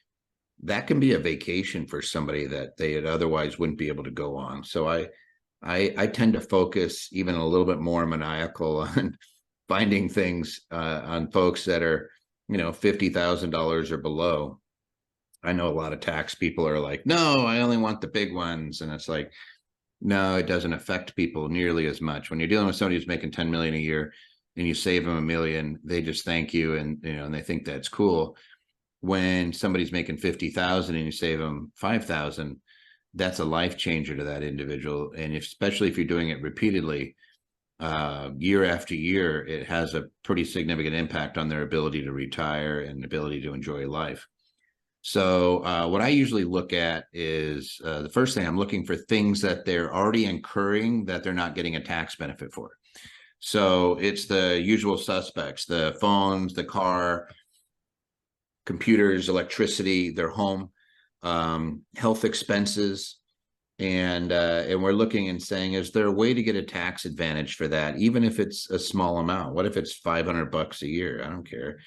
that can be a vacation for somebody that they had otherwise wouldn't be able to go on. So I tend to focus even a little bit more maniacal on finding things on folks that are, $50,000 or below. I know a lot of tax people are like, no, I only want the big ones. And it's like, no, it doesn't affect people nearly as much. When you're dealing with somebody who's making 10 million a year and you save them $1 million, they just thank you. And, and they think that's cool. When somebody's making 50,000 and you save them 5,000, that's a life changer to that individual. And especially if you're doing it repeatedly, year after year, it has a pretty significant impact on their ability to retire and ability to enjoy life. So what I usually look at is the first thing I'm looking for things that they're already incurring that they're not getting a tax benefit for. So it's the usual suspects, the phones, the car, computers, electricity, their home, health expenses. And we're looking and saying, is there a way to get a tax advantage for that? Even if it's a small amount, what if it's $500 a year? I don't care.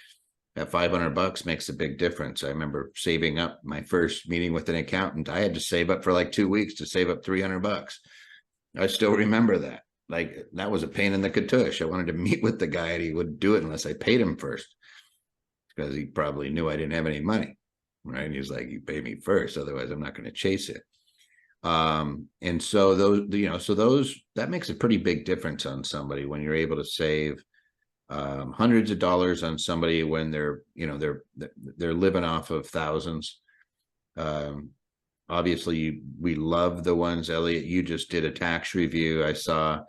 That $500 makes a big difference. I remember saving up my first meeting with an accountant. I had to save up for like 2 weeks to save up $300. I still remember that. Like, that was a pain in the katush. I wanted to meet with the guy and he wouldn't do it unless I paid him first, because he probably knew I didn't have any money, right? And he was like, you pay me first, otherwise I'm not going to chase it. And so that makes a pretty big difference on somebody when you're able to save hundreds of dollars on somebody when they're living off of thousands. Obviously we love the ones, Elliot, you just did a tax review I saw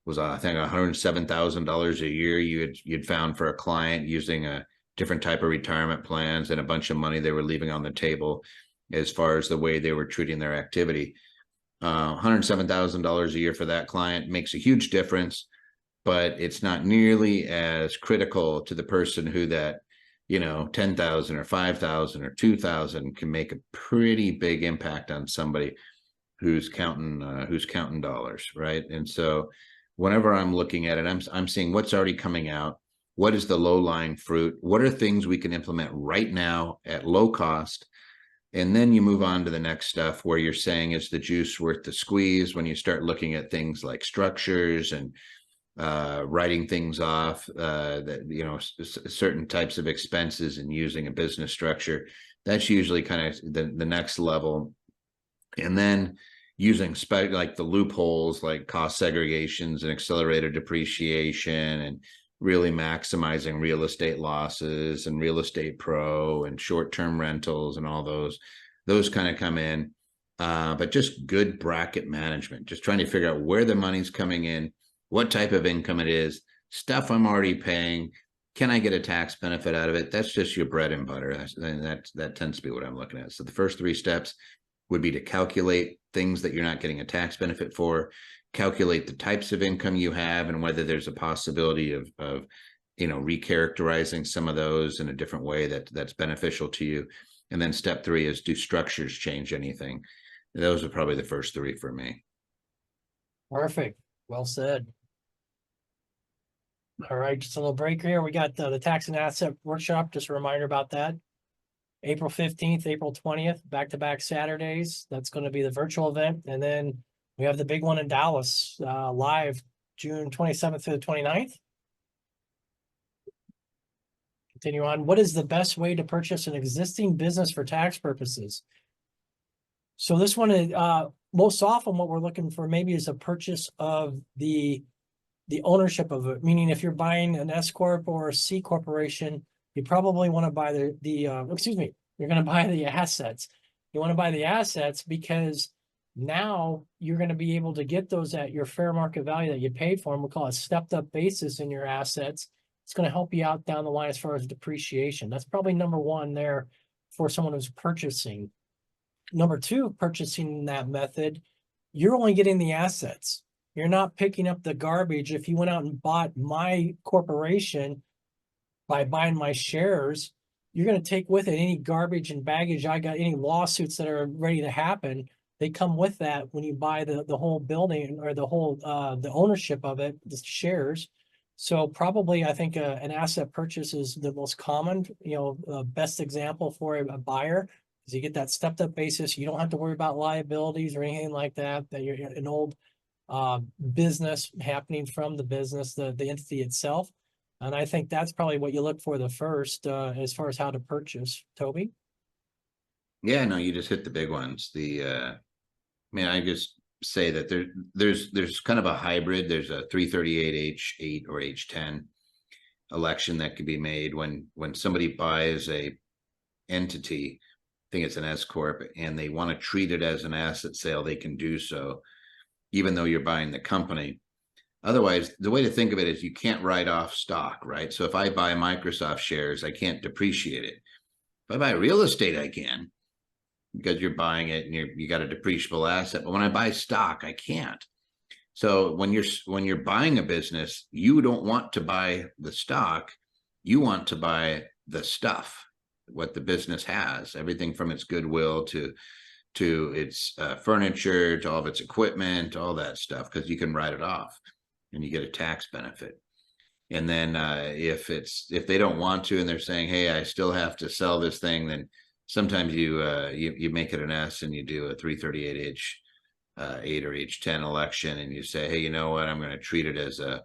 was I think $107,000 a year you'd found for a client using a different type of retirement plans and a bunch of money they were leaving on the table as far as the way they were treating their activity. $107,000 a year for that client makes a huge difference, but it's not nearly as critical to the person who that, 10,000 or 5,000 or 2,000 can make a pretty big impact on somebody who's counting dollars, right? And so whenever I'm looking at it, I'm seeing what's already coming out. What is the low-lying fruit? What are things we can implement right now at low cost? And then you move on to the next stuff where you're saying, is the juice worth the squeeze? When you start looking at things like structures and writing things off, that certain types of expenses and using a business structure, that's usually kind of the next level. And then using like the loopholes like cost segregations and accelerated depreciation and really maximizing real estate losses and real estate pro and short-term rentals and all those kind of come in. But just good bracket management, just trying to figure out where the money's coming in, what type of income it is, stuff I'm already paying. Can I get a tax benefit out of it? That's just your bread and butter. That tends to be what I'm looking at. So the first 3 steps would be to calculate things that you're not getting a tax benefit for, calculate the types of income you have and whether there's a possibility of recharacterizing some of those in a different way that's beneficial to you. And then step 3 is, do structures change anything? Those are probably the first 3 for me. Perfect. Well said. All right, just a little break here. We got the tax and asset workshop. Just a reminder about that. April 15th, April 20th, back-to-back Saturdays. That's going to be the virtual event. And then we have the big one in Dallas, live June 27th to the 29th. Continue on. What is the best way to purchase an existing business for tax purposes? So this one is most often what we're looking for maybe is a purchase of the ownership of it. Meaning if you're buying an S-Corp or a C corporation, you probably want to buy you're going to buy the assets. You want to buy the assets because now you're going to be able to get those at your fair market value that you paid for them. We call it stepped up basis in your assets. It's going to help you out down the line as far as depreciation. That's probably number one there for someone who's purchasing. Number two, purchasing that method, you're only getting the assets. You're not picking up the garbage. If you went out and bought my corporation by buying my shares, you're going to take with it any garbage and baggage I got, any lawsuits that are ready to happen. They come with that when you buy the whole building or the whole the ownership of it, the shares. So probably I think an asset purchase is the most common, best example for a buyer, because you get that stepped up basis. You don't have to worry about liabilities or anything like that, that you're an old business happening from the business, the entity itself. And I think that's probably what you look for the first as far as how to purchase. Toby? Yeah, no, you just hit the big ones. I just say that there's kind of a hybrid. There's a 338H8 or H10 election that could be made when somebody buys a entity, I think it's an S-Corp, and they want to treat it as an asset sale, they can do so, even though you're buying the company. Otherwise, the way to think of it is you can't write off stock, right? So if I buy Microsoft shares, I can't depreciate it. If I buy real estate, I can, because you're buying it and you got a depreciable asset. But when I buy stock, I can't. So when you're buying a business, you don't want to buy the stock. You want to buy the stuff, what the business has, everything from its goodwill to its furniture, to all of its equipment, all that stuff, because you can write it off and you get a tax benefit. And then if they don't want to and they're saying, hey, I still have to sell this thing, then sometimes you make it an S and you do a 338H8 or H10 election, and you say, hey, you know what, I'm going to treat it as an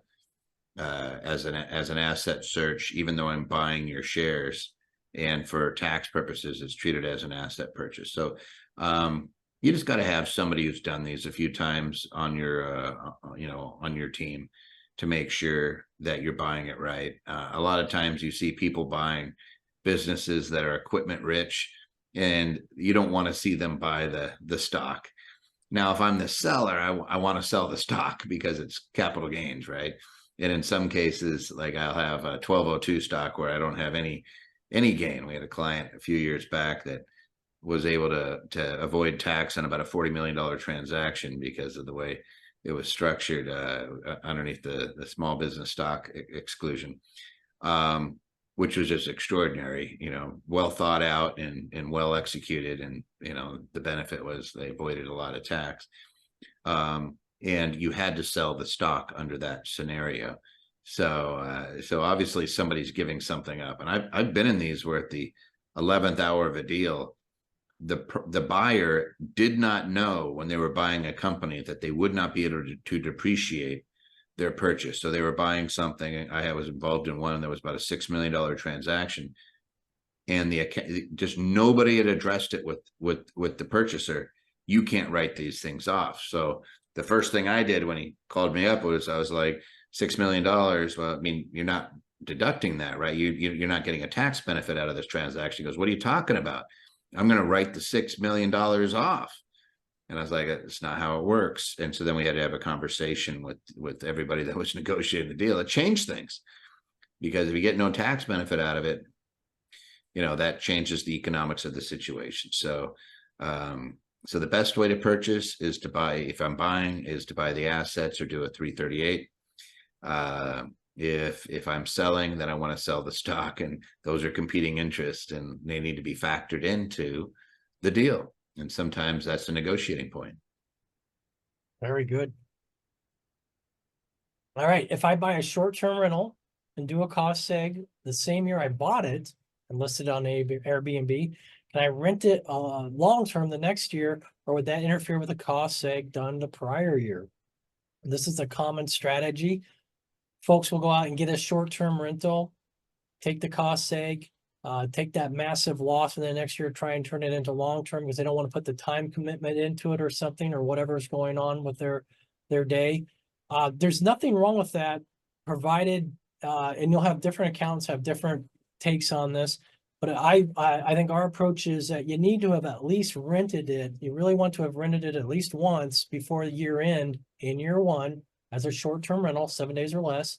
asset search, even though I'm buying your shares, and for tax purposes it's treated as an asset purchase. So you just got to have somebody who's done these a few times on your on your team to make sure that you're buying it right. A lot of times you see people buying businesses that are equipment rich, and you don't want to see them buy the stock. Now, if I'm the seller, I want to sell the stock because it's capital gains, right? And in some cases, like I'll have a 1202 stock where I don't have any gain. We had a client a few years back that was able to avoid tax on about a $40 million transaction because of the way it was structured underneath the small business stock exclusion, which was just extraordinary, well thought out and well executed. And, the benefit was they avoided a lot of tax. And you had to sell the stock under that scenario. So obviously somebody's giving something up. And I've been in these where at the 11th hour of a deal, the buyer did not know when they were buying a company that they would not be able to depreciate their purchase. So they were buying something. I was involved in one that was about a $6 million transaction, and just nobody had addressed it with the purchaser. You can't write these things off. So the first thing I did when he called me up was I was like, $6 million. Well, I mean, you're not deducting that, right? You're not getting a tax benefit out of this transaction. He goes, what are you talking about? I'm going to write the $6 million off. And I was like, it's not how it works. And so then we had to have a conversation with everybody that was negotiating the deal. It changed things, because if you get no tax benefit out of it, that changes the economics of the situation. So, so the best way to purchase is to buy, if I'm buying, is to buy the assets or do a 338. If I'm selling, then I want to sell the stock, and those are competing interests, and they need to be factored into the deal. And sometimes that's a negotiating point. Very good. All right, if I buy a short-term rental and do a cost seg the same year I bought it and listed on Airbnb, can I rent it long-term the next year, or would that interfere with the cost seg done the prior year? This is a common strategy. Folks will go out and get a short-term rental, take the cost seg, take that massive loss, and then next year try and turn it into long-term because they don't want to put the time commitment into it or something, or whatever's going on with their day. There's nothing wrong with that, provided, and you'll have different accounts have different takes on this. But I think our approach is that you need to have at least rented it. You really want to have rented it at least once before the year end in year one as a short-term rental, 7 days or less.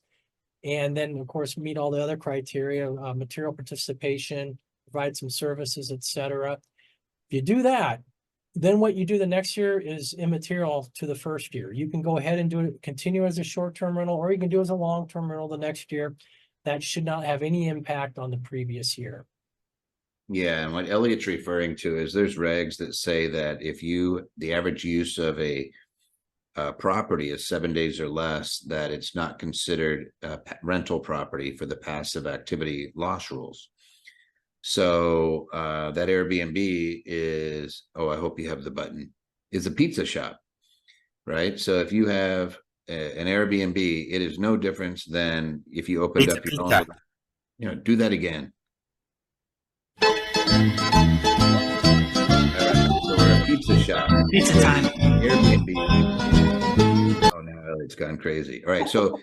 And then, of course, meet all the other criteria, material participation, provide some services, etc. If you do that, then what you do the next year is immaterial to the first year. You can go ahead and do it, continue as a short-term rental, or you can do as a long-term rental the next year. That should not have any impact on the previous year. Yeah, and what Elliot's referring to is there's regs that say that if the average use of a property is 7 days or less, that it's not considered a rental property for the passive activity loss rules. So that Airbnb is, oh, I hope you have the button, is a pizza shop, right? So if you have an Airbnb, it is no difference than if you opened up your own, do that again. All right, so we're a pizza shop. Pizza time. Airbnb. Oh, now it's gone crazy. All right, so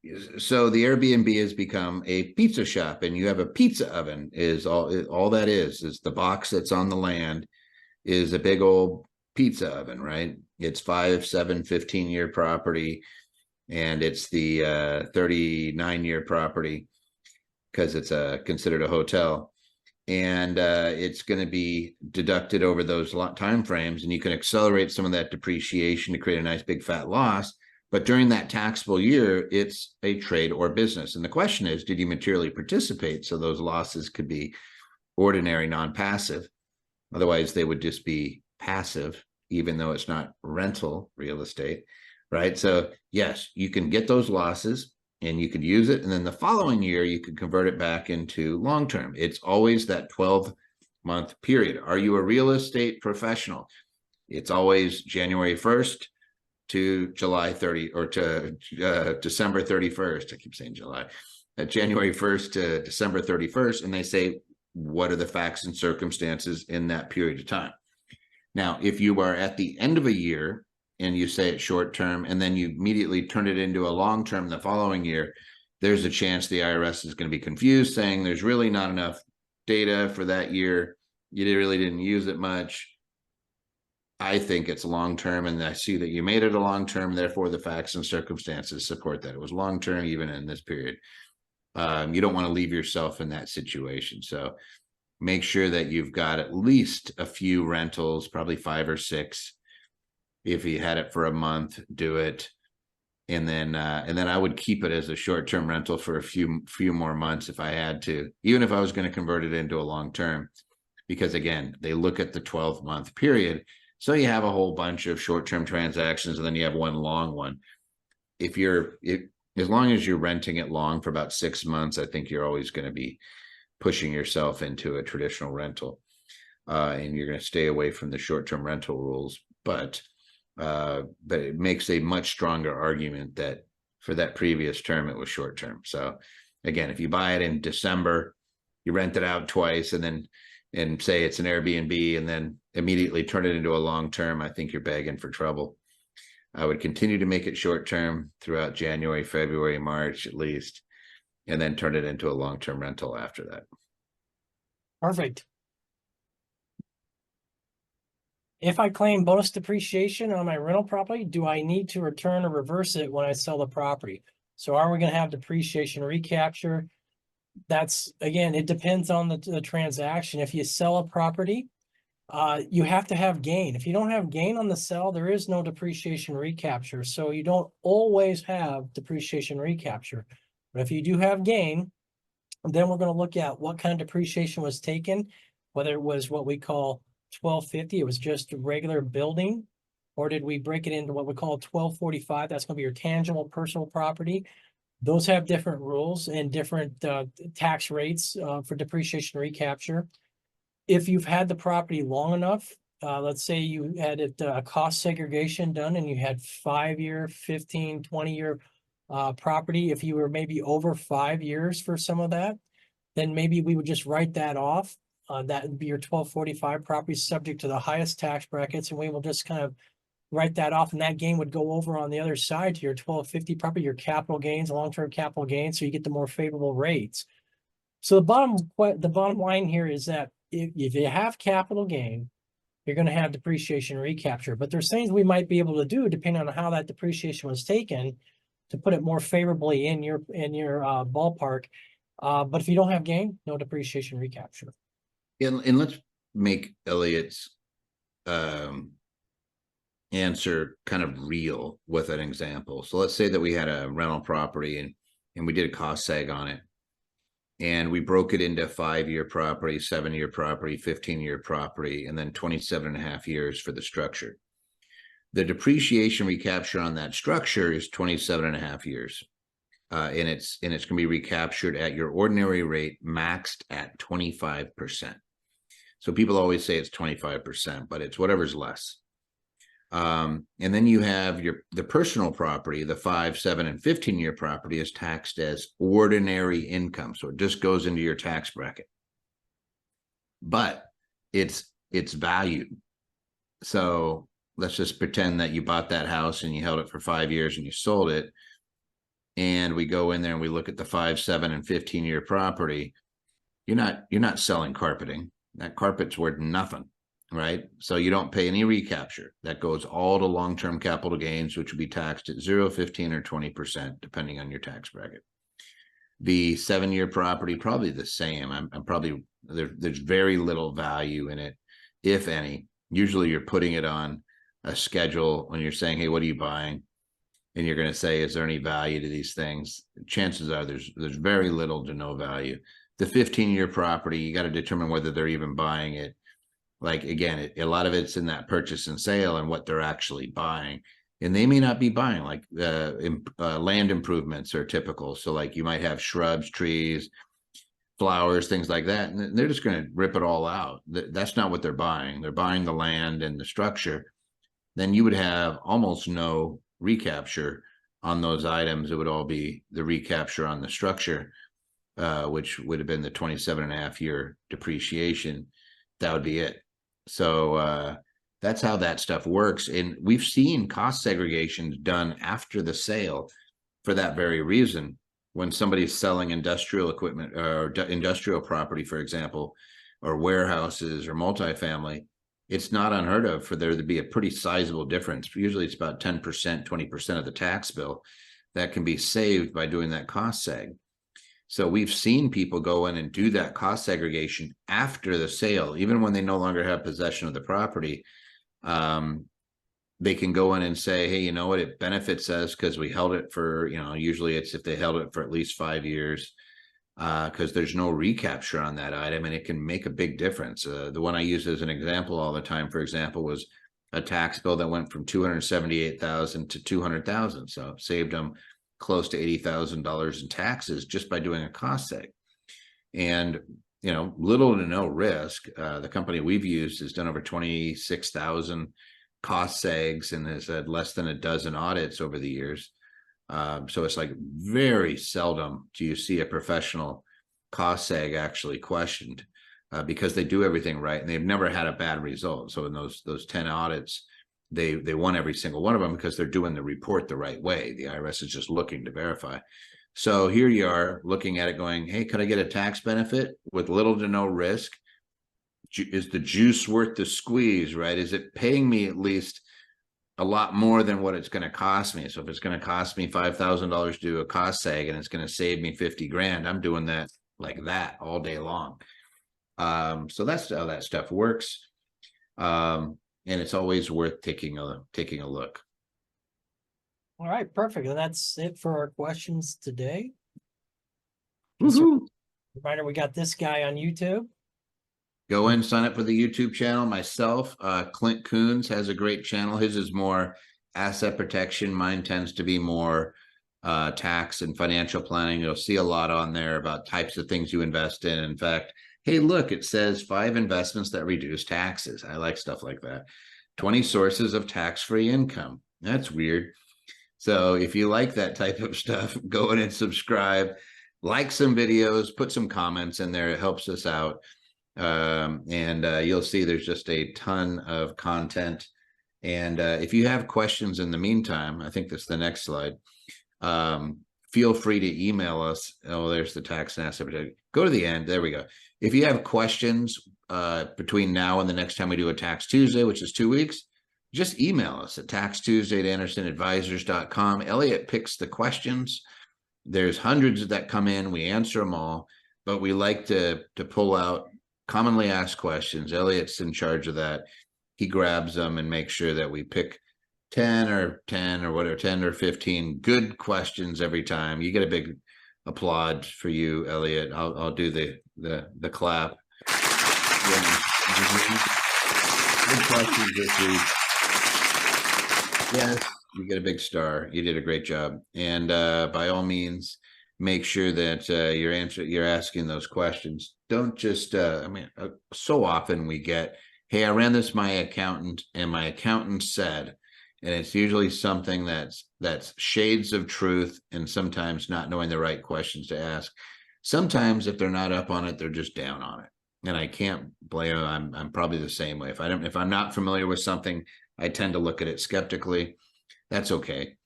the Airbnb has become a pizza shop, and you have a pizza oven. Is all that is the box that's on the land is a big old pizza oven, right? It's 5, 7, 15-year property, and it's the 39-year property because it's considered a hotel. And it's going to be deducted over those time frames, and you can accelerate some of that depreciation to create a nice big fat loss. But during that taxable year, it's a trade or business. And the question is, did you materially participate? So those losses could be ordinary, non-passive. Otherwise, they would just be passive, even though it's not rental real estate, right? So yes, you can get those losses and you could use it. And then the following year, you could convert it back into long-term. It's always that 12-month period. Are you a real estate professional? It's always January 1st to July 30 or to December 31st. I keep saying July. January 1st to December 31st. And they say, what are the facts and circumstances in that period of time? Now, if you are at the end of a year and you say it's short term, and then you immediately turn it into a long term the following year, there's a chance the IRS is going to be confused, saying there's really not enough data for that year. You really didn't use it much. I think it's long term, and I see that you made it a long term. Therefore, the facts and circumstances support that it was long term, even in this period. You don't want to leave yourself in that situation. So make sure that you've got at least a few rentals, probably 5 or 6. If you had it for a month, do it. And then I would keep it as a short-term rental for a few more months if I had to, even if I was going to convert it into a long-term, because again, they look at the 12-month period. So you have a whole bunch of short-term transactions, and then you have one long one. As long as you're renting it long for about 6 months, I think you're always going to be pushing yourself into a traditional rental, and you're going to stay away from the short-term rental rules. But it makes a much stronger argument that for that previous term, it was short-term. So again, if you buy it in December, you rent it out twice, and say it's an Airbnb, and then immediately turn it into a long-term, I think you're begging for trouble. I would continue to make it short-term throughout January, February, March, at least, and then turn it into a long-term rental after that. Perfect. If I claim bonus depreciation on my rental property, do I need to return or reverse it when I sell the property? So are we going to have depreciation recapture? That's, again, it depends on the transaction. If you sell a property, you have to have gain. If you don't have gain on the sale, there is no depreciation recapture. So you don't always have depreciation recapture. But if you do have gain, then we're going to look at what kind of depreciation was taken, whether it was what we call 1250, it was just a regular building, Or did we break it into what we call 1245? That's going to be your tangible personal property. Those have different rules and different tax rates for depreciation recapture. If you've had the property long enough, let's say you had it cost segregation done and you had 5-year, 15, 20-year property. If you were maybe over 5 years for some of that, then maybe we would just write that off. That would be your 1245 property subject to the highest tax brackets, and we will just kind of write that off, and that gain would go over on the other side to your 1250 property, your capital gains, long-term capital gains, so you get the more favorable rates. So the bottom line here is that if you have capital gain, you're going to have depreciation recapture. But there's things we might be able to do depending on how that depreciation was taken to put it more favorably in your ballpark. But if you don't have gain, no depreciation recapture. And let's make Elliot's answer kind of real with an example. So let's say that we had a rental property and we did a cost seg on it. And we broke it into 5-year property, 7-year property, 15-year property, and then 27.5 years for the structure. The depreciation recapture on that structure is 27.5 years. And it's going to be recaptured at your ordinary rate, maxed at 25%. So people always say it's 25%, but it's whatever's less. And then you have the personal property, the 5, 7, and 15-year property is taxed as ordinary income. So it just goes into your tax bracket. But it's value. So let's just pretend that you bought that house and you held it for 5 years and you sold it. And we go in there and we look at the 5, 7, and 15-year property. You're not selling carpeting. That carpet's worth nothing. Right? So you don't pay any recapture. That goes all to long-term capital gains, which will be taxed at 0, 15, or 20%, depending on your tax bracket. The 7-year property, probably the same. I'm probably, there's very little value in it, if any. Usually you're putting it on a schedule when you're saying, hey, what are you buying? And you're going to say, is there any value to these things? Chances are there's very little to no value. The 15-year property, you got to determine whether they're even buying it. Like, again, a lot of it's in that purchase and sale and what they're actually buying. And they may not be buying, like land improvements are typical. So like you might have shrubs, trees, flowers, things like that. And they're just going to rip it all out. That's not what they're buying. They're buying the land and the structure. Then you would have almost no recapture on those items. It would all be the recapture on the structure, which would have been the 27.5-year depreciation. That would be it. So that's how that stuff works. And we've seen cost segregations done after the sale for that very reason. When somebody's selling industrial equipment or industrial property, for example, or warehouses or multifamily, it's not unheard of for there to be a pretty sizable difference. Usually it's about 10%, 20% of the tax bill that can be saved by doing that cost seg. So we've seen people go in and do that cost segregation after the sale, even when they no longer have possession of the property. They can go in and say, hey, you know what, it benefits us because we held it for, usually it's if they held it for at least 5 years, because there's no recapture on that item, and it can make a big difference. The one I use as an example all the time, for example, was a tax bill that went from $278,000 to $200,000. So saved them close to $80,000 in taxes just by doing a cost seg. And, little to no risk. The company we've used has done over 26,000 cost segs and has had less than a dozen audits over the years. So it's like very seldom do you see a professional cost seg actually questioned because they do everything right and they've never had a bad result. So in those 10 audits, they won every single one of them because they're doing the report the right way. The IRS is just looking to verify. So here you are looking at it going, hey, could I get a tax benefit with little to no risk? Is the juice worth the squeeze, right? Is it paying me at least a lot more than what it's going to cost me? So if it's going to cost me $5,000 to do a cost seg and it's going to save me 50 grand, I'm doing that like that all day long. So that's how that stuff works. And it's always worth taking a look. All right, perfect. And that's it for our questions today. Woohoo! Reminder, we got this guy on YouTube. Go in, sign up for the YouTube channel. Myself, Clint Coons has a great channel. His is more asset protection. Mine tends to be more tax and financial planning. You'll see a lot on there about types of things you invest in. In fact, hey, look, it says 5 investments that reduce taxes. I like stuff like that. 20 sources of tax-free income. That's weird. So if you like that type of stuff, go in and subscribe, like some videos, put some comments in there. It helps us out. You'll see there's just a ton of content. And if you have questions in the meantime, I think that's the next slide. Feel free to email us. Oh, there's the tax and asset protection. Go to the end. There we go. If you have questions between now and the next time we do a Tax Tuesday, which is 2 weeks, just email us at taxtuesday@andersonadvisors.com. Elliot picks the questions. There's hundreds that come in. We answer them all, but we like to pull out commonly asked questions. Elliot's in charge of that. He grabs them and makes sure that we pick 10 or whatever, 10 or 15 good questions every time. You get a big applaud for you, Elliot. I'll do the clap. Yeah. Good questions this week. Yes, you get a big star. You did a great job. And by all means, make sure that you're asking those questions. Don't just, so often we get, hey, I ran this by my accountant and my accountant said, and it's usually something that's shades of truth and sometimes not knowing the right questions to ask. Sometimes if they're not up on it, they're just down on it. And I can't blame them. I'm probably the same way. If I'm not familiar with something, I tend to look at it skeptically. That's okay.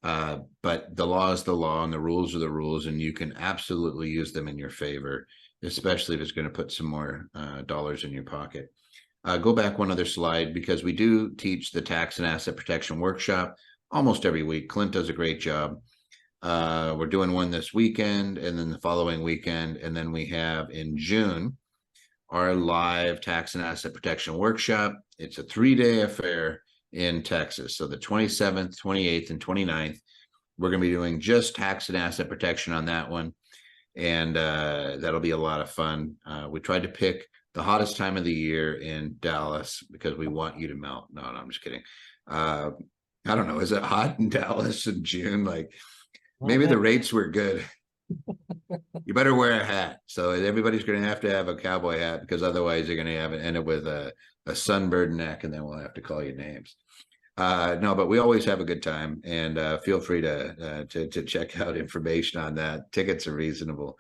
But the law is the law and the rules are the rules, and you can absolutely use them in your favor, especially if it's going to put some more dollars in your pocket. Go back one other slide, because we do teach the tax and asset protection workshop almost every week. Clint does a great job. We're doing one this weekend and then the following weekend. And then we have in June, our live tax and asset protection workshop. It's a 3-day affair in Texas. So the 27th, 28th, and 29th, we're going to be doing just tax and asset protection on that one. And that'll be a lot of fun. We tried to pick the hottest time of the year in Dallas because we want you to melt. No, I'm just kidding. I don't know. Is it hot in Dallas in June? Like maybe the rates were good. You better wear a hat. So everybody's going to have a cowboy hat, because otherwise you're going to end up with a sunburned neck, and then we'll have to call you names. No, but we always have a good time, and feel free to check out information on that. Tickets are reasonable.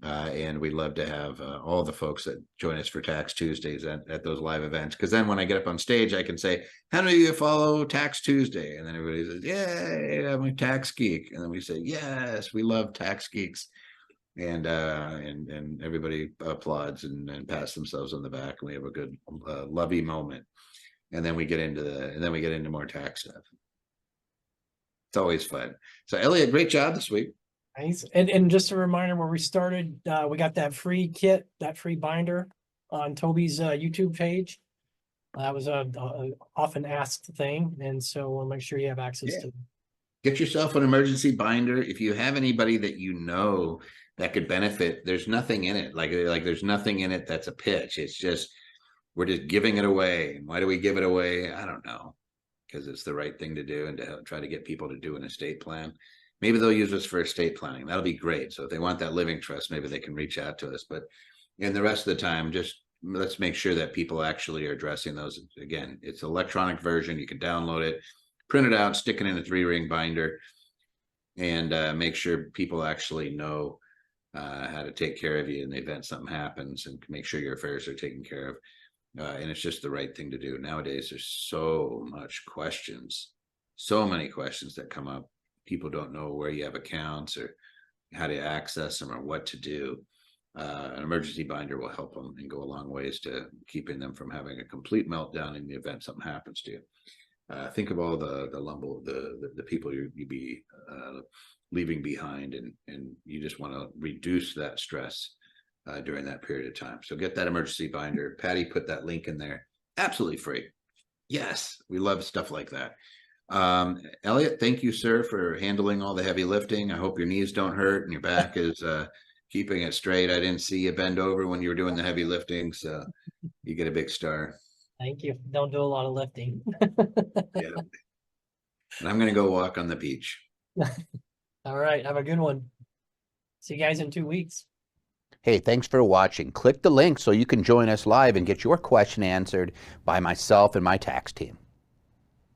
And we'd love to have all the folks that join us for Tax Tuesdays at those live events. Because then when I get up on stage, I can say, how many of you follow Tax Tuesday? And then everybody says, yay, I'm a tax geek. And then we say, yes, we love tax geeks. And everybody applauds and pats themselves on the back. And we have a good lovey moment. And then we get into more tax stuff. It's always fun. So Elliot, great job this week. Nice. And just a reminder, where we started, we got that free kit, that free binder on Toby's YouTube page. That was a often asked thing, and so we'll make sure you have access to it. Get yourself an emergency binder. If you have anybody that you know that could benefit, there's nothing in it. Like there's nothing in it that's a pitch. It's just, we're just giving it away. And why do we give it away? I don't know, because it's the right thing to do, and to try to get people to do an estate plan. Maybe they'll use us for estate planning. That'll be great. So if they want that living trust, maybe they can reach out to us. But in the rest of the time, just let's make sure that people actually are addressing those. Again, it's an electronic version. You can download it, print it out, stick it in a 3-ring binder, and make sure people actually know how to take care of you in the event something happens, and make sure your affairs are taken care of. And it's just the right thing to do. Nowadays, there's so many questions that come up. People don't know where you have accounts or how to access them or what to do. An emergency binder will help them and go a long ways to keeping them from having a complete meltdown in the event something happens to you. Think of all the people you'd be leaving behind, and you just want to reduce that stress during that period of time. So get that emergency binder. Patty put that link in there. Absolutely free. Yes, we love stuff like that. Elliot, thank you, sir, for handling all the heavy lifting. I hope your knees don't hurt and your back is keeping it straight. I didn't see you bend over when you were doing the heavy lifting, so you get a big star. Thank you. Don't do a lot of lifting. Yeah. And I'm going to go walk on the beach. All right. Have a good one. See you guys in 2 weeks. Hey, thanks for watching. Click the link so you can join us live and get your question answered by myself and my tax team.